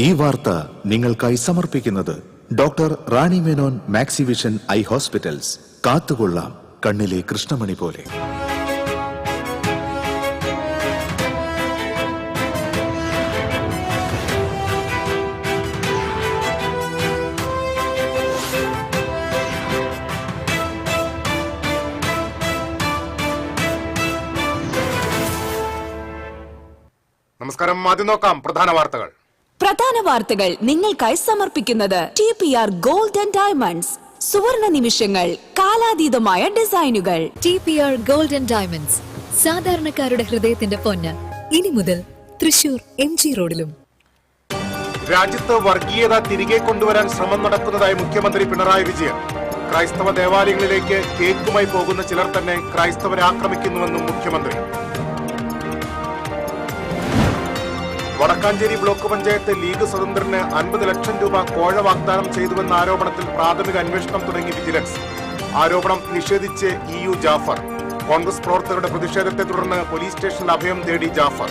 ഈ വാർത്ത നിങ്ങൾക്കായി സമർപ്പിക്കുന്നത് doctor Rani Menon Maxivision I hospitals. കാത്തുകൊള്ളാം കണ്ണിലെ കൃഷ്ണമണി പോലെ. നമസ്കാരം. ആദ്യം നോക്കാം പ്രധാന വാർത്തകൾ നിങ്ങൾക്കായി സമർപ്പിക്കുന്നത് TPR ഗോൾഡ് ആൻഡ് ഡയമണ്ട്സ്. സുവർണ നിമിഷങ്ങൾ, കാലാതീതമായ ഡിസൈനുകൾ. TPR ഗോൾഡ് ആൻഡ് ഡയമണ്ട്സ്, സാധാരണക്കാരുടെ ഹൃദയത്തിന്റെ പൊന്ന്. ഇനി മുതൽ തൃശൂർ MG റോഡിലും. രാജ്യത്ത് വർഗീയത തിരികെ കൊണ്ടുവരാൻ ശ്രമം നടക്കുന്നതായി മുഖ്യമന്ത്രി പിണറായി വിജയൻ. ക്രൈസ്തവ ദേവാലയങ്ങളിലേക്ക് കേക്കുമായി പോകുന്ന ചിലർ തന്നെ ക്രൈസ്തവരെ ആക്രമിക്കുന്നുവെന്നും മുഖ്യമന്ത്രി. വടക്കാഞ്ചേരി ബ്ലോക്ക് പഞ്ചായത്ത് ലീഗ് സ്വതന്ത്രന് 50 ലക്ഷം രൂപ കോഴ വാഗ്ദാനം ചെയ്തുവെന്ന ആരോപണത്തിൽ പ്രാഥമിക അന്വേഷണം തുടങ്ങി വിജിലൻസ്. ആരോപണം നിഷേധിച്ച് EU ജാഫർ. കോൺഗ്രസ് പ്രവർത്തകരുടെ പ്രതിഷേധത്തെ തുടർന്ന് പോലീസ് സ്റ്റേഷനിൽ അഭയം തേടി ജാഫർ.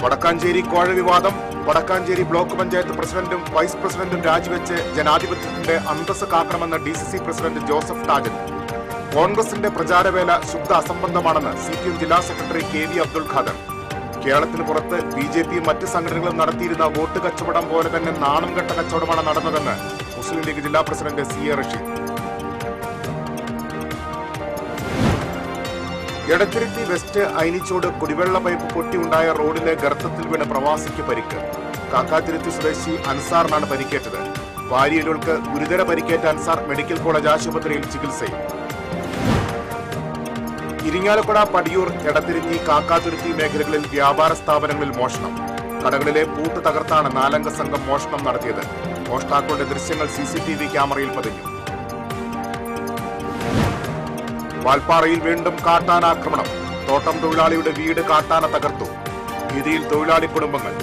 വടക്കാഞ്ചേരി കോഴ വിവാദം. വടക്കാഞ്ചേരി ബ്ലോക്ക് പഞ്ചായത്ത് പ്രസിഡന്റും വൈസ് പ്രസിഡന്റും രാജിവെച്ച് ജനാധിപത്യത്തിന്റെ അന്തസ് കാക്കണമെന്ന DCC പ്രസിഡന്റ് ജോസഫ് ടാജൻ. കോൺഗ്രസിന്റെ പ്രചാരവേല ശുദ്ധ അസംബന്ധമാണെന്ന് CPM ജില്ലാ സെക്രട്ടറി KV അബ്ദുൽ ഖാദർ. കേരളത്തിന് പുറത്ത് BJPയും മറ്റ് സംഘടനകളും നടത്തിയിരുന്ന വോട്ട് കച്ചവടം പോലെ തന്നെ നാണം കെട്ട കച്ചവടമാണ് നടന്നതെന്ന് മുസ്ലിം ലീഗ് ജില്ലാ president CA Rasheed. Edathiruthi west Ainichode കുടിവെള്ള പൈപ്പ് പൊട്ടിയുണ്ടായ റോഡിലെ ഗർത്തത്തിൽ വീണ് പ്രവാസിക്ക് പരിക്ക്. കാക്കാത്തിരുത്തി സ്വദേശി അൻസാറിനാണ് പരിക്കേറ്റത്. വാരിയലുകൾക്ക് ഗുരുതര പരിക്കേറ്റ അൻസാർ മെഡിക്കൽ കോളേജ് ആശുപത്രിയിൽ ചികിത്സയിൽ. ഇരിങ്ങാലക്കുട, പടിയൂർ, എടത്തിരുത്തി, കാക്കാതുരുത്തി മേഖലകളിൽ വ്യാപാര സ്ഥാപനങ്ങളിൽ മോഷണം. കടകളിലെ പൂട്ട് തകർത്താണ് 4 സംഘം മോഷണം നടത്തിയത്. മോഷ്ടാക്കളുടെ ദൃശ്യങ്ങൾ CCTV ക്യാമറയിൽ പതിഞ്ഞു. വാൽപ്പാറയിൽ വീണ്ടും കാട്ടാനാക്രമണം. തോട്ടം തൊഴിലാളിയുടെ വീട് കാട്ടാന തകർത്തു. ഭീതിയിൽ തൊഴിലാളി കുടുംബങ്ങൾ.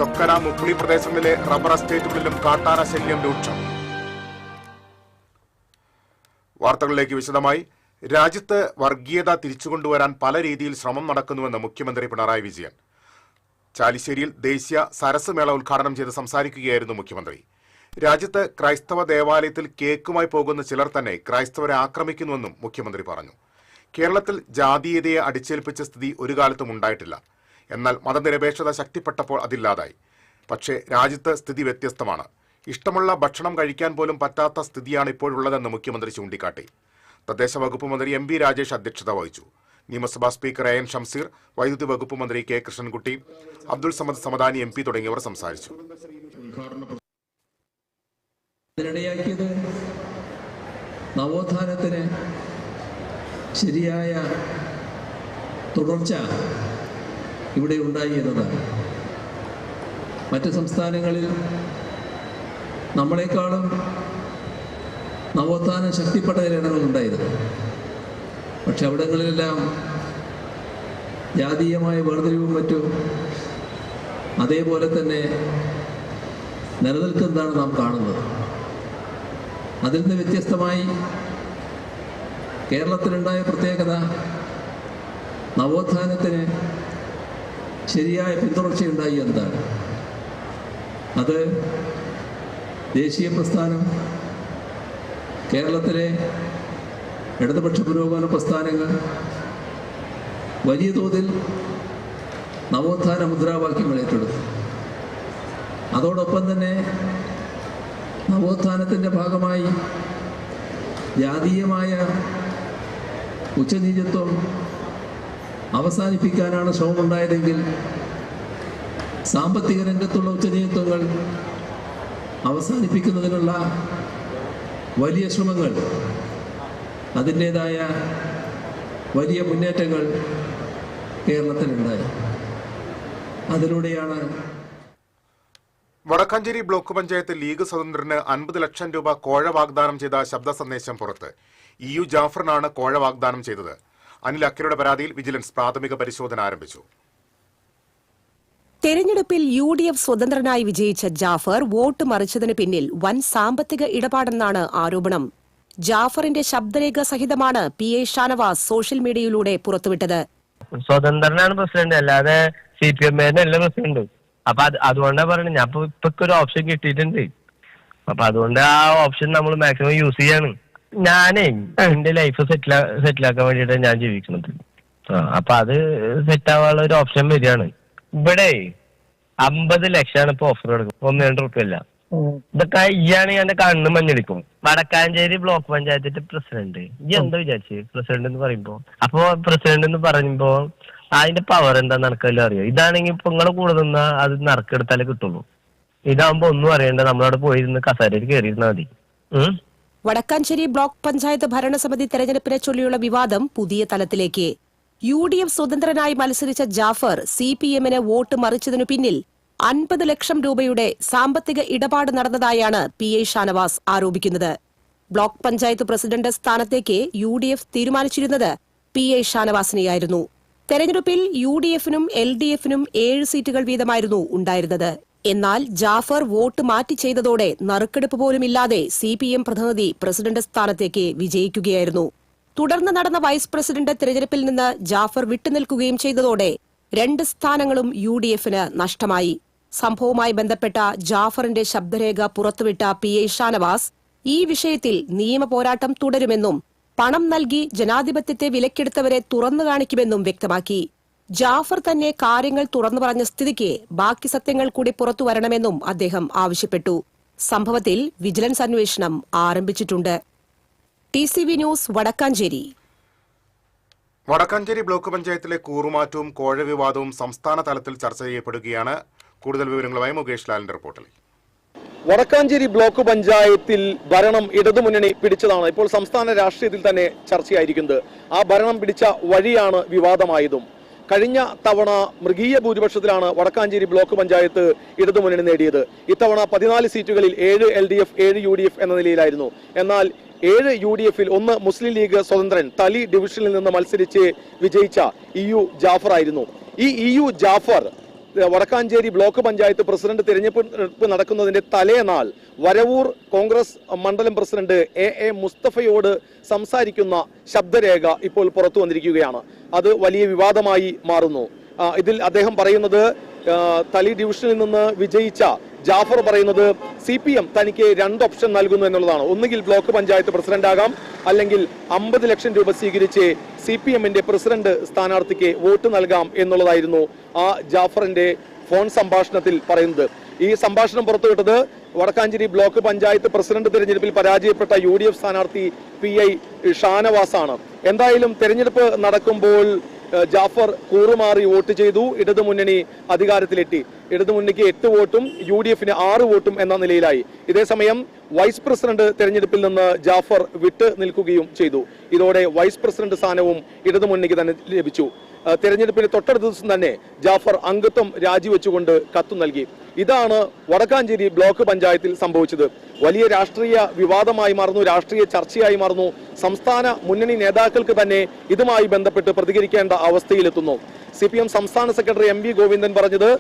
ചൊക്കന, മുക്കുളി പ്രദേശങ്ങളിലെ റബ്ബർ എസ്റ്റേറ്റുകളിലും കാട്ടാന ശല്യം രൂക്ഷം. വാർത്തകളിലേക്ക് വിശദമായി. രാജ്യത്ത് വർഗീയത തിരിച്ചുകൊണ്ടുവരാൻ പല രീതിയിൽ ശ്രമം നടക്കുന്നുവെന്ന് മുഖ്യമന്ത്രി പിണറായി വിജയൻ. ചാലിശ്ശേരിയിൽ ദേശീയ സരസ് മേള ഉദ്ഘാടനം ചെയ്ത് സംസാരിക്കുകയായിരുന്നു മുഖ്യമന്ത്രി. രാജ്യത്ത് ക്രൈസ്തവ ദേവാലയത്തിൽ കേക്കുമായി പോകുന്ന ചിലർ തന്നെ ക്രൈസ്തവരെ ആക്രമിക്കുന്നുവെന്നും മുഖ്യമന്ത്രി പറഞ്ഞു. കേരളത്തിൽ ജാതീയതയെ അടിച്ചേൽപ്പിച്ച സ്ഥിതി ഒരു കാലത്തും ഉണ്ടായിട്ടില്ല. എന്നാൽ മതനിരപേക്ഷത ശക്തിപ്പെട്ടപ്പോൾ അതില്ലാതായി. പക്ഷേ രാജ്യത്ത് സ്ഥിതി വ്യത്യസ്തമാണ്. ഇഷ്ടമുള്ള ഭക്ഷണം കഴിക്കാൻ പോലും പറ്റാത്ത സ്ഥിതിയാണ് ഇപ്പോഴുള്ളതെന്ന് മുഖ്യമന്ത്രി ചൂണ്ടിക്കാട്ടി. തദ്ദേശ വകുപ്പ് മന്ത്രി MB രാജേഷ് അധ്യക്ഷത വഹിച്ചു. നിയമസഭാ സ്പീക്കർ AN ഷംസീർ, വൈദ്യുതി വകുപ്പ് മന്ത്രി K കൃഷ്ണൻകുട്ടി, അബ്ദുൾ സമദ് സമദാനി MP തുടങ്ങിയവർ സംസാരിച്ചു. ഇതിനിടയാക്കിയത് നവോത്ഥാനത്തിന് ശരിയായ തുടർച്ച ഇവിടെ ഉണ്ടായി എന്നതാണ്. മറ്റ് സംസ്ഥാനങ്ങളിൽ നമ്മളെക്കാളും നവോത്ഥാനം ശക്തിപ്പെട്ട ഇടങ്ങളുണ്ടായിരുന്നു. പക്ഷെ അവിടങ്ങളിലെല്ലാം ജാതീയമായ വേർതിരിവും മറ്റും അതേപോലെ തന്നെ നിലനിൽക്കുന്നതാണ് നാം കാണുന്നത്. അതിൽ നിന്ന് വ്യത്യസ്തമായി കേരളത്തിലുണ്ടായ പ്രത്യേകത നവോത്ഥാനത്തിന് ശരിയായ പിന്തുടർച്ചയുണ്ടായി എന്നതാണ്. അത് ദേശീയ പ്രസ്ഥാനം, കേരളത്തിലെ ഇടതുപക്ഷ പുരോഗമന പ്രസ്ഥാനങ്ങൾ വലിയ തോതിൽ നവോത്ഥാന മുദ്രാവാക്യങ്ങൾ ഏറ്റെടുത്തു. അതോടൊപ്പം തന്നെ നവോത്ഥാനത്തിൻ്റെ ഭാഗമായി ജാതീയമായ ഉച്ചനീചത്വം അവസാനിപ്പിക്കാനാണ് ശ്രമമുണ്ടായതെങ്കിൽ സാമ്പത്തിക രംഗത്തുള്ള ഉച്ചനീചത്വങ്ങൾ അവസാനിപ്പിക്കുന്നതിനുള്ള വലിയ ശ്രമങ്ങൾ, അതിൻ്റേതായ വലിയ മുന്നേറ്റങ്ങൾ കേരളത്തിലുണ്ടായി. അതിലൂടെയാണ് വടക്കാഞ്ചേരി ബ്ലോക്ക് പഞ്ചായത്ത് ലീഗ് സ്വതന്ത്രന് 50 ലക്ഷം രൂപ കോഴ വാഗ്ദാനം ചെയ്ത ശബ്ദ സന്ദേശം പുറത്ത്. EU ജാഫറിനാണ് കോഴ വാഗ്ദാനം ചെയ്തത്. അനിൽ അക്കരയുടെ പരാതിയിൽ വിജിലൻസ് പ്രാഥമിക പരിശോധന ആരംഭിച്ചു. തെരഞ്ഞെടുപ്പിൽ UDF സ്വതന്ത്രനായി വിജയിച്ച ജാഫർ വോട്ട് മറിച്ചതിന് പിന്നിൽ വൻ സാമ്പത്തിക ഇടപാടെന്നാണ് ആരോപണം. ജാഫറിന്റെ ശബ്ദരേഖ സഹിതമാണ് PA ഷാനവാസ് സോഷ്യൽ മീഡിയയിലൂടെ പുറത്തുവിട്ടത്. സ്വതന്ത്രനാണ് പ്രസിഡന്റ്, അല്ലാതെ CPM പ്രസിഡന്റ്. അപ്പൊ അതുകൊണ്ടാ പറയുന്നത്. ഞാൻ ഇപ്പൊ ഒരു ഓപ്ഷൻ കിട്ടിയിട്ടുണ്ട്. അപ്പൊ അതുകൊണ്ട് ആ ഓപ്ഷൻ നമ്മൾ മാക്സിമം യൂസ് ചെയ്യാണ്. ഞാനേ എന്റെ ലൈഫ് സെറ്റിലാക്കാൻ വേണ്ടിയിട്ടാണ് ഞാൻ ജീവിക്കുന്നത്. അപ്പൊ അത് സെറ്റ് ആവാനുള്ള ഒരു ഓപ്ഷൻ വരികയാണ്. ഇവിടെ 50 ലക്ഷമാണ് ഇപ്പൊ ഓഫർ കൊടുക്കും, 1-2 റുപ്യല്ല. ഇതൊക്കെ ഇയാണെങ്കിൽ എന്റെ കണ്ണ് മഞ്ഞടിക്കും. വടക്കാഞ്ചേരി ബ്ലോക്ക് പഞ്ചായത്തിന്റെ പ്രസിഡന്റ്, ഈ എന്താ വിചാരിച്ച് പ്രസിഡന്റ് എന്ന് പറയുമ്പോ? അപ്പൊ പ്രസിഡന്റ് എന്ന് പറയുമ്പോ അതിന്റെ പവർ എന്താന്ന് നടക്കല്ലോ അറിയോ? ഇതാണെങ്കിൽ ഇപ്പൊ നിങ്ങളെ കൂടെ നിന്നാ അത് നറുക്കെടുത്താലേ കിട്ടുള്ളൂ. ഇതാകുമ്പോ ഒന്നും അറിയണ്ട, നമ്മളവിടെ പോയിരുന്ന് കസേരയിൽ കയറിയിരുന്നാ മതി. വടക്കാഞ്ചേരി ബ്ലോക്ക് പഞ്ചായത്ത് ഭരണസമിതി തെരഞ്ഞെടുപ്പിനെ ചൊല്ലിയുള്ള വിവാദം പുതിയ തലത്തിലേക്ക്. UDF സ്വതന്ത്രനായി മത്സരിച്ച ജാഫർ CPM-ന് വോട്ട് മറിച്ചതിനു പിന്നിൽ 50 ലക്ഷം രൂപയുടെ സാമ്പത്തിക ഇടപാട് നടന്നതായാണ് PA ഷാനവാസ് ആരോപിക്കുന്നത്. ബ്ലോക്ക് പഞ്ചായത്ത് പ്രസിഡന്റ് സ്ഥാനത്തേക്ക് UDF തീരുമാനിച്ചിരുന്നത് PA ഷാനവാസിനെയായിരുന്നു. തെരഞ്ഞെടുപ്പിൽ UDF-നും LDF-നും 7 സീറ്റുകൾ വീതമായിരുന്നു ഉണ്ടായിരുന്നത്. എന്നാൽ ജാഫർ വോട്ട് മാറ്റി ചെയ്തതോടെ നറുക്കെടുപ്പ് പോലുമില്ലാതെ CPM പ്രതിനിധി പ്രസിഡന്റ് സ്ഥാനത്തേക്ക് വിജയിക്കുകയായിരുന്നു. തുടർന്ന് നടന്ന വൈസ് പ്രസിഡന്റ് തെരഞ്ഞെടുപ്പിൽ നിന്ന് ജാഫർ വിട്ടുനിൽക്കുകയും ചെയ്തതോടെ 2 സ്ഥാനങ്ങളും UDF-ന് നഷ്ടമായി. സംഭവവുമായി ബന്ധപ്പെട്ട ജാഫറിന്റെ ശബ്ദരേഖ പുറത്തുവിട്ട PA ഷാനവാസ് ഈ വിഷയത്തിൽ നിയമപോരാട്ടം തുടരുമെന്നും പണം നൽകി ജനാധിപത്യത്തെ വിലക്കെടുത്തവരെ തുറന്നു കാണിക്കുമെന്നും വ്യക്തമാക്കി. ജാഫർ തന്നെ കാര്യങ്ങൾ തുറന്നു പറഞ്ഞ സ്ഥിതിക്ക് ബാക്കി സത്യങ്ങൾ കൂടി പുറത്തു വരണമെന്നും അദ്ദേഹം ആവശ്യപ്പെട്ടു. സംഭവത്തിൽ വിജിലൻസ് അന്വേഷണം ആരംഭിച്ചിട്ടുണ്ട്. TCV news Vadakkanchery. Vadakkanchery block പഞ്ചായത്തിലെ കൂറുമാറ്റവും കോഴ വിവാദവും സംസ്ഥാന തലത്തിൽ ചർച്ച ചെയ്യപ്പെടുകയാണ്. കൂടുതൽ വിവരങ്ങളുമായി മുകേഷ് ലാലിന്റെ റിപ്പോർട്ടിൽ. വടക്കാഞ്ചേരി ബ്ലോക്ക് പഞ്ചായത്തിൽ ഭരണം ഇടതുമുന്നണി പിടിച്ചതാണ് ഇപ്പോൾ സംസ്ഥാന രാഷ്ട്രീയത്തിൽ തന്നെ ചർച്ചയായിരിക്കുന്നത്. ആ ഭരണം പിടിച്ച വഴിയാണ് വിവാദമായതും. കഴിഞ്ഞ തവണ മൃഗീയ ഭൂരിപക്ഷത്തിലാണ് വടക്കാഞ്ചേരി ബ്ലോക്ക് പഞ്ചായത്ത് ഇടതുമുന്നണി നേടിയത്. ഇത്തവണ 14 സീറ്റുകളിൽ 7 LDF 7 UDF എന്ന നിലയിലായിരുന്നു. എന്നാൽ 7 UDF-ൽ 1 മുസ്ലിം ലീഗ് സ്വതന്ത്രൻ തലി ഡിവിഷനിൽ നിന്ന് മത്സരിച്ച് വിജയിച്ച EU ജാഫർ ആയിരുന്നു. ഈ EU Jafar Vadakkanchery block panchayat president തിരഞ്ഞെടുപ്പ് നടക്കുന്നതിന്റെ തലേനാൾ വരവൂർ കോൺഗ്രസ് മണ്ഡലം പ്രസിഡന്റ് AA മുസ്തഫയോട് സംസാരിക്കുന്ന ശബ്ദരേഖ ഇപ്പോൾ പുറത്തു വന്നിരിക്കുകയാണ്. അത് വലിയ വിവാദമായി മാറുന്നു. ഇതിൽ അദ്ദേഹം പറയുന്നത്, തലി ഡിവിഷനിൽ നിന്ന് വിജയിച്ച ജാഫർ പറയുന്നത് CPM തനിക്ക് 2 ഓപ്ഷൻ നൽകുന്നു എന്നുള്ളതാണ്. ഒന്നുകിൽ ബ്ലോക്ക് പഞ്ചായത്ത് പ്രസിഡന്റ് ആകാം, അല്ലെങ്കിൽ 50 ലക്ഷം രൂപ സ്വീകരിച്ച് CPM-ന്റെ പ്രസിഡന്റ് സ്ഥാനാർത്ഥിക്ക് വോട്ട് നൽകാം എന്നുള്ളതായിരുന്നു ആ ജാഫറിന്റെ ഫോൺ സംഭാഷണത്തിൽ പറയുന്നത്. ഈ സംഭാഷണം പുറത്തുവിട്ടത് വടക്കാഞ്ചേരി ബ്ലോക്ക് പഞ്ചായത്ത് പ്രസിഡന്റ് തെരഞ്ഞെടുപ്പിൽ പരാജയപ്പെട്ട UDF സ്ഥാനാർത്ഥി PI ഷാനവാസ് ആണ്. എന്തായാലും തെരഞ്ഞെടുപ്പ് നടക്കുമ്പോൾ ജാഫർ കൂറുമാറി വോട്ട് ചെയ്തു. ഇടതുമുന്നണി അധികാരത്തിലെത്തി. ഇടതുമുന്നണിക്ക് 8 വോട്ടും UDF-ന് 6 വോട്ടും എന്ന നിലയിലായി. ഇതേസമയം വൈസ് പ്രസിഡന്റ് തെരഞ്ഞെടുപ്പിൽ നിന്ന് ജാഫർ വിട്ട് നിൽക്കുകയും ചെയ്തു. ഇതോടെ വൈസ് പ്രസിഡന്റ് സ്ഥാനവും ഇടതുമുന്നണിക്ക് തന്നെ ലഭിച്ചു. തെരഞ്ഞെടുപ്പിന് തൊട്ടടുത്ത ദിവസം തന്നെ ജാഫർ അംഗത്വം രാജിവെച്ചുകൊണ്ട് കത്തു നൽകി. ഇതാണ് വടക്കാഞ്ചേരി ബ്ലോക്ക് പഞ്ചായത്തിൽ സംഭവിച്ചത്. വലിയ രാഷ്ട്രീയ വിവാദമായി മാറുന്നു, രാഷ്ട്രീയ ചർച്ചയായി മാറുന്നു. സംസ്ഥാന മുന്നണി നേതാക്കൾക്ക് തന്നെ ഇതുമായി ബന്ധപ്പെട്ട് പ്രതികരിക്കേണ്ട അവസ്ഥയിലെത്തുന്നു. CPM സംസ്ഥാന സെക്രട്ടറി MV ഗോവിന്ദൻ പറഞ്ഞത്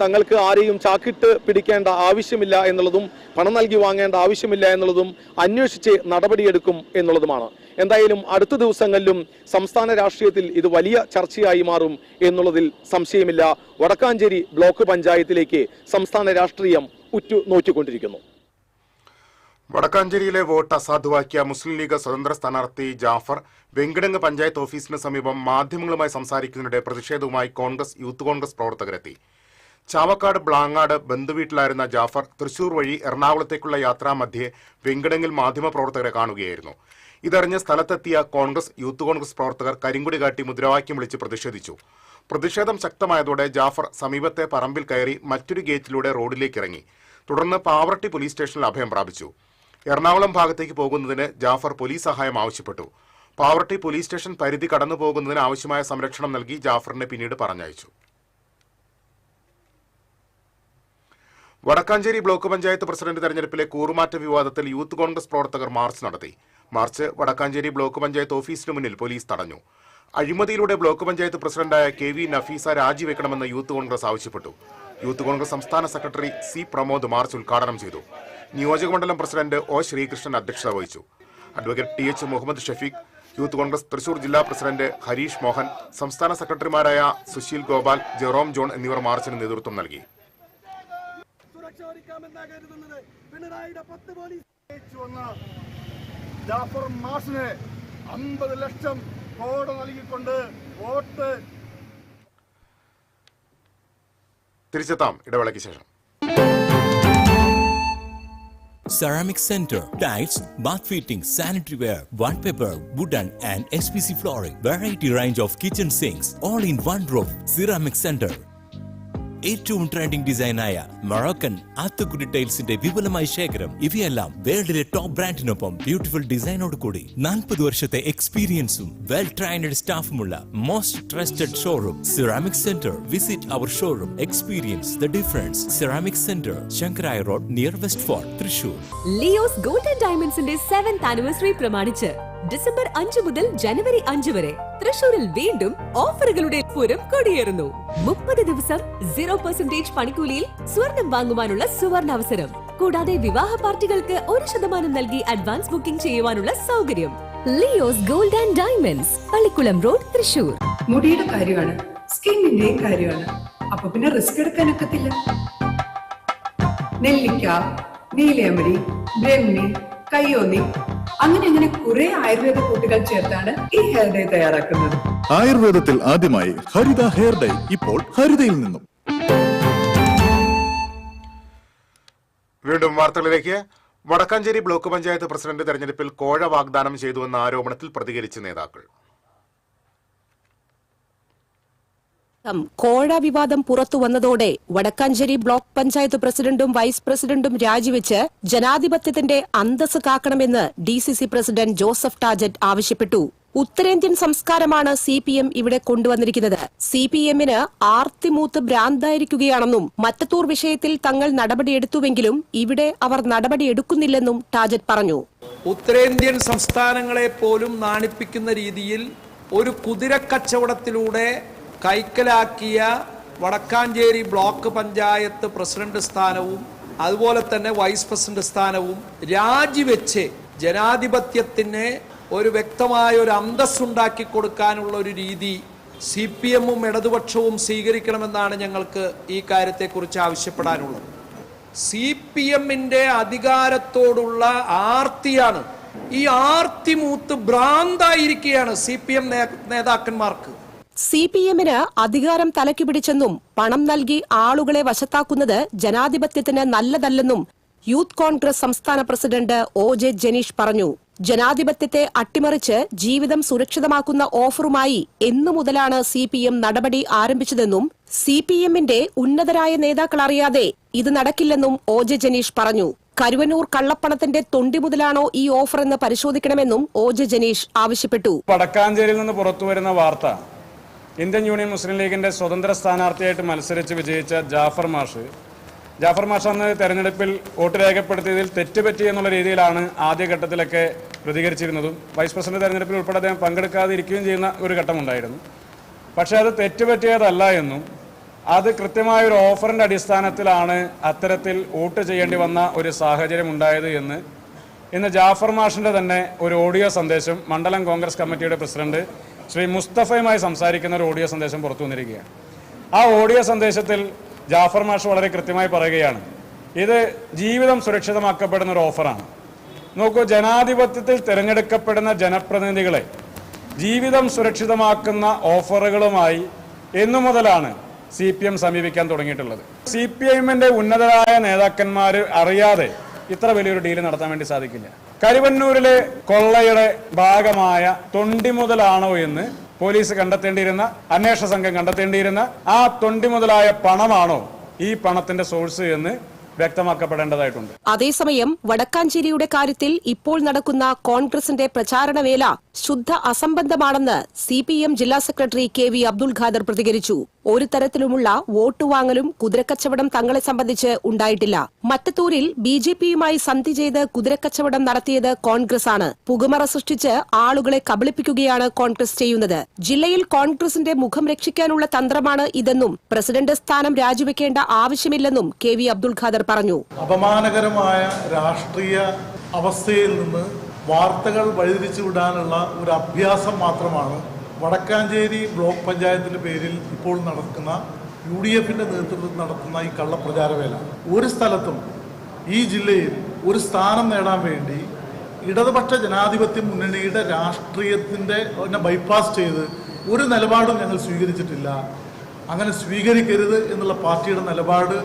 തങ്ങൾക്ക് ആരെയും ചാക്കിട്ട് പിടിക്കേണ്ട ആവശ്യമില്ല എന്നുള്ളതും പണം നൽകി വാങ്ങേണ്ട ആവശ്യമില്ല എന്നുള്ളതും അന്വേഷിച്ച് നടപടിയെടുക്കും എന്നുള്ളതുമാണ്. എന്തായാലും അടുത്ത ദിവസങ്ങളിലും സംസ്ഥാന രാഷ്ട്രീയത്തിൽ ഇത് വലിയ ചർച്ചയായി മാറും എന്നുള്ളതിൽ സംശയമില്ല. വടക്കാഞ്ചേരി ബ്ലോക്ക് പഞ്ചായത്തിലേക്ക് സംസ്ഥാന രാഷ്ട്രീയം ഉറ്റുനോക്കിക്കൊണ്ടിരിക്കുന്നു. വടക്കാഞ്ചേരിയിലെ വോട്ട് അസാധുവാക്കിയ മുസ്ലിം ലീഗ് സ്വതന്ത്ര സ്ഥാനാർത്ഥി ജാഫർ വെങ്കിടങ്ങ് പഞ്ചായത്ത് ഓഫീസിന് സമീപം മാധ്യമങ്ങളുമായി സംസാരിക്കുന്നതിനിടെ പ്രതിഷേധവുമായി യൂത്ത് കോൺഗ്രസ് പ്രവർത്തകരെത്തി. ചാവക്കാട് ബ്ലാങ്ങാട് ബന്ധുവീട്ടിലായിരുന്ന ജാഫർ തൃശൂർ വഴി എറണാകുളത്തേക്കുള്ള യാത്രാമധ്യേ വെങ്കിടങ്ങിൽ മാധ്യമപ്രവർത്തകരെ കാണുകയായിരുന്നു. ഇതറിഞ്ഞ് സ്ഥലത്തെത്തിയ യൂത്ത് കോൺഗ്രസ് പ്രവർത്തകർ കരിങ്കൊടി കാട്ടി മുദ്രാവാക്യം വിളിച്ച് പ്രതിഷേധിച്ചു. പ്രതിഷേധം ശക്തമായതോടെ ജാഫർ സമീപത്തെ പറമ്പിൽ കയറി മറ്റൊരു ഗേറ്റിലൂടെ റോഡിലേക്ക് ഇറങ്ങി. തുടർന്ന് പാവറട്ടി പോലീസ് സ്റ്റേഷനിൽ അഭയം പ്രാപിച്ചു. എറണാകുളം ഭാഗത്തേക്ക് പോകുന്നതിന് ജാഫർ പോലീസ് സഹായം ആവശ്യപ്പെട്ടു. പാവറട്ടി പോലീസ് സ്റ്റേഷൻ പരിധി കടന്നു പോകുന്നതിന് ആവശ്യമായ സംരക്ഷണം നൽകി ജാഫറിനെ പിന്നീട് പറഞ്ഞയച്ചു. വടക്കാഞ്ചേരി ബ്ലോക്ക് പഞ്ചായത്ത് പ്രസിഡന്റ് തെരഞ്ഞെടുപ്പിലെ കൂറുമാറ്റ വിവാദത്തിൽ യൂത്ത് കോൺഗ്രസ് പ്രവർത്തകർ മാർച്ച് നടത്തി. മാർച്ച് വടക്കാഞ്ചേരി ബ്ലോക്ക് പഞ്ചായത്ത് ഓഫീസിന് മുന്നിൽ പോലീസ് തടഞ്ഞു. അഴിമതിയിലൂടെ ബ്ലോക്ക് പഞ്ചായത്ത് പ്രസിഡന്റായ KV നഫീസ രാജിവെക്കണമെന്ന് യൂത്ത് കോൺഗ്രസ് ആവശ്യപ്പെട്ടു. യൂത്ത് കോൺഗ്രസ് സംസ്ഥാന സെക്രട്ടറി C പ്രമോദ് മാർച്ച് ഉദ്ഘാടനം ചെയ്തു. നിയോജകമണ്ഡലം പ്രസിഡന്റ് O ശ്രീകൃഷ്ണൻ അധ്യക്ഷത വഹിച്ചു. Advocate TH Muhammed Shafeeq, youth Congress Thrissur ജില്ലാ പ്രസിഡന്റ് ഹരീഷ് മോഹൻ, സംസ്ഥാന സെക്രട്ടറിമാരായ സുശീൽ ഗോപാൽ, ജെറോം ജോൺ എന്നിവർ മാർച്ചിന് നേതൃത്വം നൽകി. ചോദിക്കാമെന്നാണ് കരുതുന്നത്. പിണറായിയുടെ 10 പോലീസ് ജാഫർ മാഷിന് 50 ലക്ഷം കോടി നൽകിക്കൊണ്ട് വോട്ട്. തിരിച്ചെത്താം ഇടവേളയ്ക്ക് ശേഷം. Ceramic Center, tiles, bath fittings, sanitary ware, wallpaper, wooden and SPC flooring, variety range of kitchen sinks, all in one roof. Ceramic Center. ഏറ്റവും ട്രെൻഡിംഗ് ഡിസൈനായ മൊറോക്കൻ ആത്തുകുടി ടൈൽസിന്റെ വിപുലമായ ശേഖരം. ഇവയെല്ലാം വേൾഡിലെ ടോപ്പ് ബ്രാൻഡിനൊപ്പം ബ്യൂട്ടിഫുൾ ഡിസൈനോട് കൂടി 40 വർഷത്തെ എക്സ്പീരിയൻസും വെൽ ട്രെയിൻഡ് സ്റ്റാഫുമുള്ള most trusted showroom ceramic centre. Visit our showroom, experience the difference. Ceramic centre, Shankaraya road, near west fort, Thrissur. Leo's gold and ഡയമണ്ട്സിന്റെ 7th anniversary പ്രമാണിച്ച് ഡിസംബർ 5 മുതൽ ജനുവരി 5 വരെ തൃശൂരിൽ വീണ്ടും ഓഫറുകളുടെ പൂരം കൊടിയേറുന്നു. 30 ദിവസം 0% പണിക്കൂലിയിൽ സ്വർണം വാങ്ങുവാനുള്ള സുവർണാവസരം. കൂടാതെ വിവാഹ പാർട്ടികൾക്ക് 1% നൽകി അഡ്വാൻസ് ബുക്കിംഗ് ചെയ്യുവാനുള്ള സൗകര്യം. Leo's gold and diamonds, Pallikulam road, Thrissur. മുടിയുടെ കാര്യമാണ്, സ്കിന്നിന്റെയും കാര്യമാണ്. അപ്പൊ പിന്നെ റിസ്ക് എടുക്കാനൊക്കത്തില്ല. നെല്ലിക്ക, നീലയമരി, ബ്രഹ്മി, കയ്യോന്നി, അങ്ങനെ കുറെ ആയുർവേദ കൂട്ടുകൾ ചേർത്താണ് ഈ ഹെയർ ഡേ തയ്യാറാക്കുന്നത്. ആയുർവേദത്തിൽ ആദ്യമായി ഹരിത ഹെയർ ഡേ, ഇപ്പോൾ ഹരിതയിൽ നിന്നും. വീണ്ടും വാർത്തകളിലേക്ക്. വടക്കാഞ്ചേരി ബ്ലോക്ക് പഞ്ചായത്ത് പ്രസിഡന്റ് തെരഞ്ഞെടുപ്പിൽ കോഴ വാഗ്ദാനം ചെയ്തുവെന്ന ആരോപണത്തിൽ പ്രതികരിച്ച നേതാക്കൾ. കോഴ വിവാദം പുറത്തു വന്നതോടെ വടക്കാഞ്ചേരി ബ്ലോക്ക് പഞ്ചായത്ത് പ്രസിഡന്റും വൈസ് പ്രസിഡന്റും രാജിവെച്ച് ജനാധിപത്യത്തിന്റെ അന്തസ് കാക്കണമെന്ന് DCC പ്രസിഡന്റ് ജോസഫ് ടാജറ്റ് ആവശ്യപ്പെട്ടു. ഉത്തരേന്ത്യൻ സംസ്കാരമാണ് CPM ഇവിടെ കൊണ്ടുവന്നിരിക്കുന്നത്. CPMന് ആർത്തിമൂത്ത് ഭ്രാന്തായിരിക്കുകയാണെന്നും മറ്റത്തൂർ വിഷയത്തിൽ തങ്ങൾ നടപടിയെടുത്തുവെങ്കിലും ഇവിടെ അവർ നടപടിയെടുക്കുന്നില്ലെന്നും ടാജറ്റ് പറഞ്ഞു. ഉത്തരേന്ത്യൻ സംസ്ഥാനങ്ങളെ പോലും നാണിപ്പിക്കുന്ന രീതിയിൽ ഒരു കുതിരക്കച്ചവടത്തിലൂടെ കൈക്കലാക്കിയ വടക്കാഞ്ചേരി ബ്ലോക്ക് പഞ്ചായത്ത് പ്രസിഡന്റ് സ്ഥാനവും അതുപോലെ തന്നെ വൈസ് പ്രസിഡന്റ് സ്ഥാനവും രാജിവെച്ച് ജനാധിപത്യത്തിന് ഒരു വ്യക്തമായ ഒരു അന്തസ്സുണ്ടാക്കി കൊടുക്കാനുള്ള ഒരു രീതി CPMും ഇടതുപക്ഷവും സ്വീകരിക്കണമെന്നാണ് ഞങ്ങൾക്ക് ഈ കാര്യത്തെക്കുറിച്ച് ആവശ്യപ്പെടാനുള്ളത്. CPMന്റെ അധികാരത്തോടുള്ള ആർത്തിയാണ്, ഈ ആർത്തി മൂത്ത് ഭ്രാന്തായിരിക്കുകയാണ് CPM നേതാക്കന്മാർക്ക്. CPMന് അധികാരം തലയ്ക്ക് പിടിച്ചെന്നും പണം നൽകി ആളുകളെ വശത്താക്കുന്നത് ജനാധിപത്യത്തിന് നല്ലതല്ലെന്നും യൂത്ത് കോൺഗ്രസ് സംസ്ഥാന പ്രസിഡന്റ് OJ ജനീഷ് പറഞ്ഞു. ജനാധിപത്യത്തെ അട്ടിമറിച്ച് ജീവിതം സുരക്ഷിതമാക്കുന്ന ഓഫറുമായി എന്നു മുതലാണ് CPM നടപടി ആരംഭിച്ചതെന്നും CPMന്റെ ഉന്നതരായ നേതാക്കൾ അറിയാതെ ഇത് നടക്കില്ലെന്നും OJ ജനീഷ് പറഞ്ഞു. കരുവന്നൂർ കള്ളപ്പണത്തിന്റെ തൊണ്ടി മുതലാണോ ഈ ഓഫർ എന്ന് പരിശോധിക്കണമെന്നും OJ ജനീഷ് ആവശ്യപ്പെട്ടു. വടക്കാഞ്ചേരിയിൽ നിന്ന് പുറത്തുവരുന്ന വാർത്ത ഇന്ത്യൻ യൂണിയൻ മുസ്ലിം ലീഗിന്റെ സ്വതന്ത്ര സ്ഥാനാർത്ഥിയായിട്ട് മത്സരിച്ച് വിജയിച്ച ജാഫർ മാഷ് അന്ന് തെരഞ്ഞെടുപ്പിൽ വോട്ട് രേഖപ്പെടുത്തിയതിൽ തെറ്റുപറ്റി എന്നുള്ള രീതിയിലാണ് ആദ്യഘട്ടത്തിലൊക്കെ പ്രതികരിച്ചിരുന്നതും വൈസ് പ്രസിഡന്റ് തെരഞ്ഞെടുപ്പിൽ ഉൾപ്പെടെ അദ്ദേഹം പങ്കെടുക്കാതിരിക്കുകയും ചെയ്യുന്ന ഒരു ഘട്ടമുണ്ടായിരുന്നു. പക്ഷേ അത് തെറ്റുപറ്റിയതല്ല എന്നും അത് കൃത്യമായ ഒരു ഓഫറിന്റെ അടിസ്ഥാനത്തിലാണ് അത്തരത്തിൽ വോട്ട് ചെയ്യേണ്ടി വന്ന ഒരു സാഹചര്യം ഉണ്ടായത് എന്ന് ഇന്ന് ജാഫർ മാഷിന്റെ തന്നെ ഒരു ഓഡിയോ സന്ദേശം മണ്ഡലം കോൺഗ്രസ് കമ്മിറ്റിയുടെ പ്രസിഡന്റ് ശ്രീ മുസ്തഫയുമായി സംസാരിക്കുന്ന ഒരു ഓഡിയോ സന്ദേശം പുറത്തു വന്നിരിക്കുകയാണ്. ആ ഓഡിയോ സന്ദേശത്തിൽ ജാഫർ മാഷ് വളരെ കൃത്യമായി പറയുകയാണ്, ഇത് ജീവിതം സുരക്ഷിതമാക്കപ്പെടുന്ന ഒരു ഓഫറാണ്. നോക്കൂ, ജനാധിപത്യത്തിൽ തിരഞ്ഞെടുക്കപ്പെടുന്ന ജനപ്രതിനിധികളെ ജീവിതം സുരക്ഷിതമാക്കുന്ന ഓഫറുകളുമായി എന്നു മുതലാണ് CPM സമീപിക്കാൻ തുടങ്ങിയിട്ടുള്ളത്. CPMന്റെ ഉന്നതരായ നേതാക്കന്മാർ അറിയാതെ ഇത്ര വലിയൊരു ഡീല് നടത്താൻ വേണ്ടി സാധിക്കില്ല. കരുവന്നൂരിലെ കൊള്ളയുടെ ഭാഗമായ തൊണ്ടി മുതലാണോ എന്ന് പോലീസ് കണ്ടെത്തേണ്ടിയിരുന്ന, അന്വേഷണ സംഘം കണ്ടെത്തേണ്ടിയിരുന്ന ആ തൊണ്ടി മുതലായ പണമാണോ ഈ പണത്തിന്റെ സോഴ്സ് എന്ന് വ്യക്തമാക്കപ്പെടേണ്ടതായിട്ടുണ്ട്. അതേസമയം വടക്കാഞ്ചേരിയുടെ കാര്യത്തിൽ ഇപ്പോൾ നടക്കുന്ന കോൺഗ്രസിന്റെ പ്രചാരണവേല ശുദ്ധ അസംബന്ധമാണെന്ന് CPM ജില്ലാ സെക്രട്ടറി KV അബ്ദുൽ ഖാദർ പ്രതികരിച്ചു. ഒരു തരത്തിലുമുള്ള വോട്ട് വാങ്ങലും കുതിരക്കച്ചവടം തങ്ങളെ സംബന്ധിച്ച് ഉണ്ടായിട്ടില്ല. മറ്റത്തൂരിൽ BJPയുമായി സന്ധി ചെയ്ത് കുതിരക്കച്ചവടം നടത്തിയത് കോൺഗ്രസ് ആണ്. പുകമറ സൃഷ്ടിച്ച് ആളുകളെ കബളിപ്പിക്കുകയാണ് കോൺഗ്രസ് ചെയ്യുന്നത്. ജില്ലയിൽ കോൺഗ്രസിന്റെ മുഖം രക്ഷിക്കാനുള്ള തന്ത്രമാണ് ഇതെന്നും പ്രസിഡന്റ് സ്ഥാനം രാജിവെക്കേണ്ട ആവശ്യമില്ലെന്നും KV അബ്ദുൽ ഖാദർ പറഞ്ഞു. അപമാനകരമായ രാഷ്ട്രീയ അവസ്ഥയിൽ നിന്ന് വാർത്തകൾ വഴിതിരിച്ചു വിടാനുള്ള ഒരു അഭ്യാസം മാത്രമാണ് വടക്കാഞ്ചേരി ബ്ലോക്ക് പഞ്ചായത്തിൻ്റെ പേരിൽ ഇപ്പോൾ നടക്കുന്ന UDFിൻ്റെ നേതൃത്വത്തിൽ നടത്തുന്ന ഈ കള്ളപ്രചാരവേല ഒരു സ്ഥലത്തും ഈ ജില്ലയിൽ ഒരു സ്ഥാനം നേടാൻ വേണ്ടി ഇടതുപക്ഷ ജനാധിപത്യ മുന്നണിയുടെ രാഷ്ട്രീയത്തിൻ്റെ ബൈപ്പാസ് ചെയ്ത് ഒരു നിലപാടും ഞങ്ങൾ സ്വീകരിച്ചിട്ടില്ല. അങ്ങനെ സ്വീകരിക്കരുത് എന്നുള്ള പാർട്ടിയുടെ നിലപാട്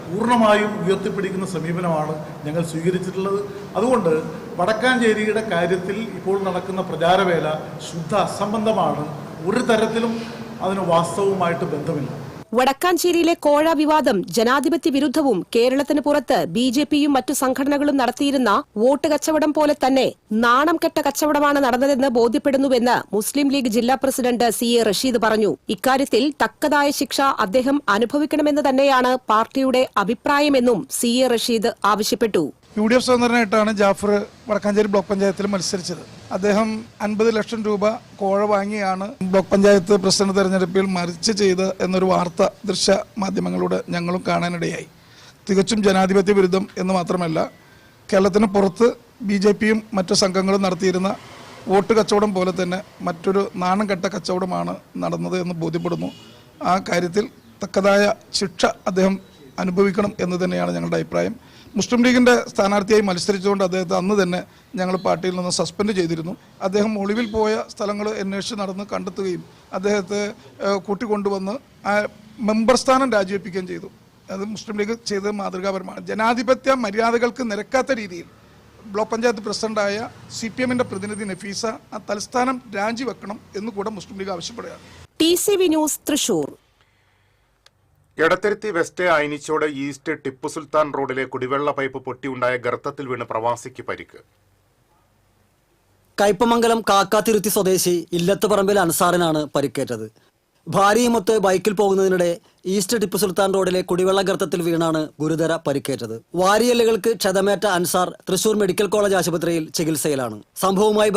പൂർണ്ണമായും ഉയർത്തിപ്പിടിക്കുന്ന സമീപനമാണ് ഞങ്ങൾ സ്വീകരിച്ചിട്ടുള്ളത്. അതുകൊണ്ട് വടക്കാഞ്ചേരിയുടെ കാര്യത്തിൽ ഇപ്പോൾ നടക്കുന്ന പ്രചാരവേല ശുദ്ധ അസംബന്ധമാണ്. ഒരു തരത്തിലും അതിന് വാസ്തവവുമായിട്ട് ബന്ധമില്ല. വടക്കാഞ്ചേരിയിലെ കോഴ വിവാദം ജനാധിപത്യ വിരുദ്ധവും കേരളത്തിന് പുറത്ത് BJPയും മറ്റു സംഘടനകളും നടത്തിയിരുന്ന വോട്ട് കച്ചവടം പോലെ തന്നെ നാണം കെട്ട കച്ചവടമാണ് നടന്നതെന്ന് ബോധ്യപ്പെടുന്നുവെന്ന് മുസ്ലിം ലീഗ് ജില്ലാ പ്രസിഡന്റ് CA റഷീദ് പറഞ്ഞു. ഇക്കാര്യത്തിൽ തക്കതായ ശിക്ഷ അദ്ദേഹം അനുഭവിക്കണമെന്ന് തന്നെയാണ് പാർട്ടിയുടെ അഭിപ്രായമെന്നും CA റഷീദ് ആവശ്യപ്പെട്ടു. UDF സ്വതന്ത്രനായിട്ടാണ് ജാഫർ വടക്കാഞ്ചേരി ബ്ലോക്ക് പഞ്ചായത്തിൽ മത്സരിച്ചത്. അദ്ദേഹം 50 ലക്ഷം രൂപ കോഴ വാങ്ങിയാണ് ബ്ലോക്ക് പഞ്ചായത്ത് പ്രസിഡന്റ് തെരഞ്ഞെടുപ്പിൽ മറിച്ച് ചെയ്ത് എന്നൊരു വാർത്ത ദൃശ്യ മാധ്യമങ്ങളിലൂടെ ഞങ്ങളും കാണാനിടയായി. തികച്ചും ജനാധിപത്യ വിരുദ്ധം എന്ന് മാത്രമല്ല, കേരളത്തിന് പുറത്ത് BJPയും മറ്റു സംഘങ്ങളും നടത്തിയിരുന്ന വോട്ട് കച്ചവടം പോലെ തന്നെ മറ്റൊരു നാണം കെട്ട കച്ചവടമാണ് നടന്നത് എന്ന് ബോധ്യപ്പെടുന്നു. ആ കാര്യത്തിൽ തക്കതായ ശിക്ഷ അദ്ദേഹം അനുഭവിക്കണം എന്ന് തന്നെയാണ് ഞങ്ങളുടെ അഭിപ്രായം. മുസ്ലിം ലീഗിൻ്റെ സ്ഥാനാർത്ഥിയായി മത്സരിച്ചുകൊണ്ട് അദ്ദേഹത്തെ അന്ന് തന്നെ ഞങ്ങൾ പാർട്ടിയിൽ നിന്ന് സസ്പെൻഡ് ചെയ്തിരുന്നു. അദ്ദേഹം ഒളിവിൽ പോയ സ്ഥലങ്ങൾ അന്വേഷിച്ച് നടന്ന് കണ്ടെത്തുകയും അദ്ദേഹത്തെ കൂട്ടിക്കൊണ്ടുവന്ന് ആ മെമ്പർ സ്ഥാനം രാജിവെപ്പിക്കുകയും ചെയ്തു. അത് മുസ്ലിം ലീഗ് ചെയ്തത് മാതൃകാപരമാണ്. ജനാധിപത്യ മര്യാദകൾക്ക് നിരക്കാത്ത രീതിയിൽ ബ്ലോക്ക് പഞ്ചായത്ത് പ്രസിഡന്റായ CPMന്റെ പ്രതിനിധി നഫീസ ആ തൽസ്ഥാനം രാജിവെക്കണം എന്ന് കൂടെ മുസ്ലിം ലീഗ് ആവശ്യപ്പെടുകയാണ്. TCV news Thrissur. Edathiruthi west Ayanichode east Tipu Sultan റോഡിലെ കുടിവെള്ള പൈപ്പ് പൊട്ടിയുണ്ടായ ഗർത്തത്തിൽ വീണ് പ്രവാസിക്ക് പരിക്ക്. കയ്പമംഗലം കാക്കാത്തിരുത്തി സ്വദേശി ഇല്ലത്തുപറമ്പിൽ അൻസാറിനാണ് പരിക്കേറ്റത്. ഭാര്യയുമൊത്ത് ബൈക്കിൽ പോകുന്നതിനിടെ ഈസ്റ്റ് ടിപ്പു സുൽത്താൻ റോഡിലെ കുടിവെള്ള ഗർത്തത്തിൽ വീണാണ് ഗുരുതര പരിക്കേറ്റത്. വാരിയെല്ലുകൾക്ക് ക്ഷതമേറ്റ അൻസാർ തൃശൂർ മെഡിക്കൽ കോളേജ് ആശുപത്രിയിൽ ചികിത്സയിലാണ്. സംഭവവുമായി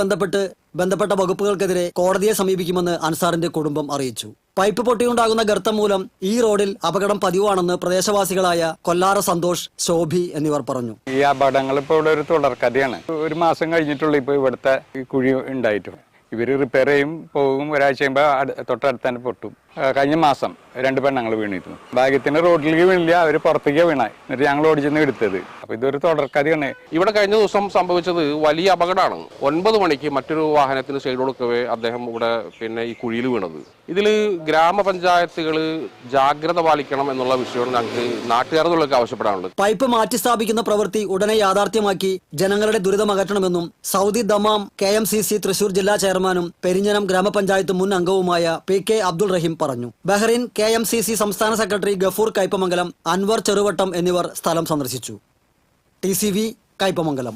ബന്ധപ്പെട്ട വകുപ്പുകൾക്കെതിരെ കോടതിയെ സമീപിക്കുമെന്ന് അൻസാറിന്റെ കുടുംബം അറിയിച്ചു. പൈപ്പ് പൊട്ടിയുണ്ടാകുന്ന ഗർത്തം മൂലം ഈ റോഡിൽ അപകടം പതിവാണെന്ന് പ്രദേശവാസികളായ കൊല്ലാറ സന്തോഷ്, ശോഭി എന്നിവർ പറഞ്ഞു. ഈ അപകടങ്ങൾ ഇപ്പോൾ ഇവിടെ ഒരു തുടർക്കഥയാണ്. ഒരു മാസം കഴിഞ്ഞിട്ടുള്ള ഇപ്പോൾ ഇവിടുത്തെ കുഴി ഉണ്ടായിട്ടു. ഇവർ റിപ്പയർ ചെയ്യും, പോകും, ഒരാഴ്ച കഴിയുമ്പോൾ തൊട്ടടുത്ത് തന്നെ പൊട്ടും. കഴിഞ്ഞ മാസം 2 പെണ്ണുങ്ങൾ വീണിരുന്നു. ഭാഗ്യത്തിന് റോഡിലേക്ക് വീണില്ല, അവർ പുറത്തേക്ക് വീണ. എന്നിട്ട് ഞങ്ങൾ ഓടിച്ചെന്ന് എടുത്തത്. അപ്പൊ ഇതൊരു തുടർക്കഥയാണ്. ഇവിടെ കഴിഞ്ഞ ദിവസം സംഭവിച്ചത് വലിയ അപകടമാണ്. 9 മണിക്ക് മറ്റൊരു വാഹനത്തിന് സൈഡ് കൊടുക്കവേ അദ്ദേഹം ഇവിടെ ഈ കുഴിയിൽ വീണത്. ഇതിൽ ഗ്രാമപഞ്ചായത്തുകൾ ജാഗ്രത പാലിക്കണം എന്നുള്ള വിഷയമാണ് ഞങ്ങൾക്ക് നാട്ടുകാരുടെ ആവശ്യപ്പെടാനുള്ളത്. പൈപ്പ് മാറ്റി സ്ഥാപിക്കുന്ന പ്രവൃത്തി ഉടനെ യാഥാർത്ഥ്യമാക്കി ജനങ്ങളുടെ ദുരിതമകറ്റണമെന്നും സൗദി ദമാം KMCC തൃശൂർ ജില്ലാ ചെയർമാനും പെരിഞ്ഞനം ഗ്രാമപഞ്ചായത്ത് മുൻ അംഗവുമായ PK അബ്ദുൾ റഹീം പറഞ്ഞു. ബഹ്റൈൻ KMCC സംസ്ഥാന സെക്രട്ടറി ഗഫൂർ കയ്പമംഗലം, അൻവർ ചെറുവട്ടം എന്നിവർ സ്ഥലം സന്ദർശിച്ചു. TCV കയ്പമംഗലം.